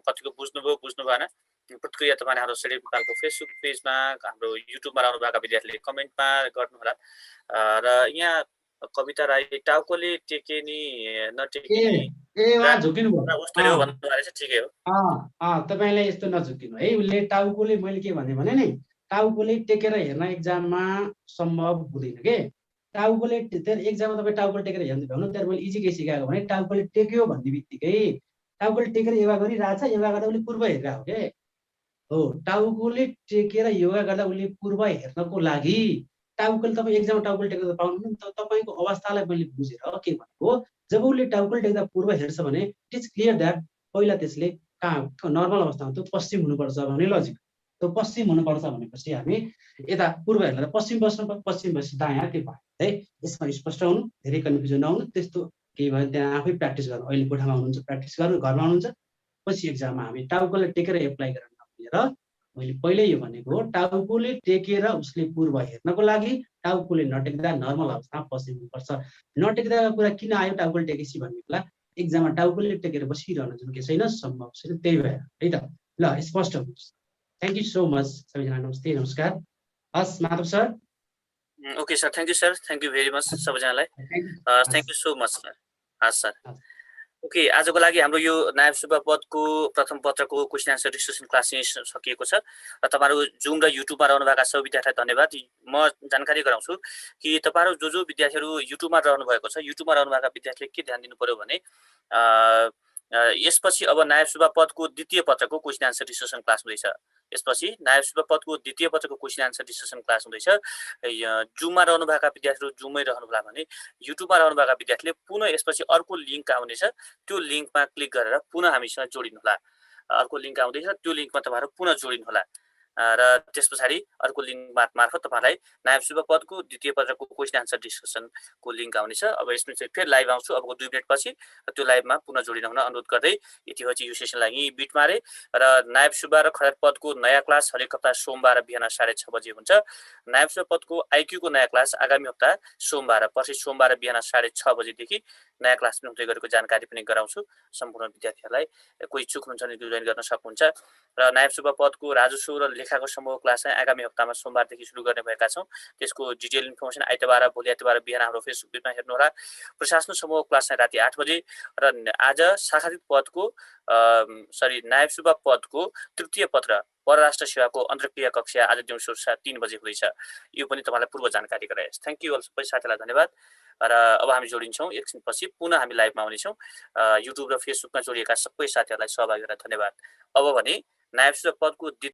कतिको बुझ्नुभयो बुझ्नु भएन प्रतिक्रिया तपाईँले हाम्रो सेडेप नेपालको फेसबुक पेजमा, हाम्रो युट्युबमा रहनु भएका विद्यार्थीले कमेन्टमा गर्नुहोला। र यहाँ कविता राई टाउकोले टेके नि नटेके झुकिनु भयो ठिकै हो। तपाईँलाई यस्तो नझुकिनु है। उसले टाउकोले मैले के भने नि टाउकोले टेकेर हेर्न एक्जाममा सम्भव हुँदैन के। टाउकोले एक्जाममा तपाईँ टाउकोले टेकेर हेर्नु भ्याउनु। तर मैले इजी के सिकाएको भने टाउकोले टेक्यो भन्ने बित्तिकै टाउकोले टेकेर योगा गरिरहेछ, योगा गर्दा उसले पूर्व हेरिरहेको के हो। टाउकोले टेकेर योगा गर्दा उसले पूर्व हेर्नको लागि टाउकोले तपाईँ एक्जाममा टाउकोले टेकेर पाउनु। तपाईँको अवस्थालाई मैले बुझेर के भनेको, जब उसले टाउकोले टेक्दा पूर्व हेर्छ भने इट इज क्लियर द्याट पहिला त्यसले कहाँ नर्मल अवस्थामा त्यो पश्चिम हुनुपर्छ भन्ने लजिक। त्यो पश्चिम हुनुपर्छ भनेपछि हामी यता पूर्व हेर्दा पश्चिम बस्नु पर्छ, पश्चिम बसी दायाँ त्यो भयो है। यसमा स्पष्ट हुनु, धेरै कन्फ्युजन नहुनु। त्यस्तो केही भयो त्यहाँ आफै प्र्याक्टिस गर्नु। अहिले कोठामा हुनुहुन्छ प्र्याक्टिस गर्नु, घरमा हुनुहुन्छ पछि एक्जाममा हामी टाउकोले टेकेर एप्लाई गरेर नमिलेर मैले पहिल्यै यो भनेको हो, टाउकोले टेकेर उसले पूर्व हेर्नको लागि टाउकोले नटेक्दा नर्मल अवस्थामा पश्चिम हुनुपर्छ। नटेक्दाको कुरा किन आयो टाउकोले टेकेपछि भन्ने बेला एक्जाममा टाउकोले टेकेर बसिरहनु जुन के छैन सम्भव छैन, त्यही भएर है त। ल स्पष्ट हुनुहोस्। थ्याङ्क यू सो मच सबैजना, नमस्ते नमस्कार। हस् Madhav sir. Okay sir, thank you sir, thank you very much सबैजनालाई, thank you so much sir. हस् सर। ओके, आजको लागि हाम्रो यो नायब सुब्बा पदको प्रथम पत्रको क्वेसन एन्सर डिस्कसन क्लास चाहिँ सकिएको छ र तपाईँहरू जुम र युट्युबमा रहनुभएका सबै विद्यार्थीलाई धन्यवाद। म जानकारी गराउँछु कि तपाईँहरू जो विद्यार्थीहरू युट्युबमा रहनुभएको छ, युट्युबमा रहनुभएका विद्यार्थीले के ध्यान दिनु पर्यो भने यसपछि अब नायब सुब्बा पदको द्वितीय पत्रको क्वेसन एन्सर डिस्कसन क्लास हुँदैछ। यसपछि नायब सुब्बा पदको द्वितीय पत्रको क्वेसन एन्सर डिस्कसन क्लास हुँदैछ। जुममा रहनुभएका विद्यार्थीहरू जुममै रहनुभयो भने युट्युबमा रहनुभएका विद्यार्थीले पुनः यसपछि अर्को लिङ्क आउनेछ, त्यो लिङ्कमा क्लिक गरेर पुनः हामीसँग जोडिनुहोला। अर्को लिङ्क आउँदैछ, त्यो लिङ्कमा तपाईँहरू पुनः जोडिनुहोला र त्यस पछाडि अर्को लिङ्क मार्फत तपाईँलाई नायब सुब्बा पदको द्वितीय पत्रको क्वेसन एन्सर डिस्कसनको लिङ्क आउनेछ। अब यसमा चाहिँ फेरि लाइभ आउँछु अबको 2 मिनेटपछि, त्यो लाइभमा पुनः जोडिन हुन अनुरोध गर्दै यति हो चाहिँ यो सेसनलाई यहीँ बिट मारे र नायब सुब्बा र खराद पदको नयाँ क्लास हरेक हप्ता सोमबार बिहान 6:30 बजे हुन्छ। नायब सुब्बा पदको आइक्यूको नयाँ क्लास आगामी हप्ता सोमबार, पर्सि सोमबार बिहान 6:30 बजेदेखि नयाँ क्लास पनि हुँदै गरेको जानकारी पनि गराउँछु सम्पूर्ण विद्यार्थीहरूलाई। कोही इच्छुक हुनुहुन्छ भने जोइन गर्न सक्नुहुन्छ र नायब सुब्बा पदको राजस्व र लेखाको समूह क्लास चाहिँ आगामी हप्तामा सोमबारदेखि सुरु गर्ने भएका छौँ। त्यसको डिटेल इन्फर्मेसन आइतबार भोलि आइतबार बिहान हाम्रो फेसबुक पेजमा हेर्नुहोला। प्रशासन समूह क्लास चाहिँ राति 8 बजे र आज शाखातीत पदको नायब सुब्बा पदको तृतीय पत्र परराष्ट्र सेवाको अन्तर्क्रिया कक्षा आज दिउँसो 3 बजे हुँदैछ। यो पनि तपाईँलाई पूर्व जानकारी गराएँ। थ्याङ्क यू अल सबै साथीलाई धन्यवाद। र अब हामी जोडिन्छौँ एकछिनपछि, पुनः हामी लाइभमा आउनेछौँ। युट्युब र फेसबुकमा जोडिएका सबै साथीहरूलाई सहभागी गरेर धन्यवाद। अब भने नायब सुब्बा पदको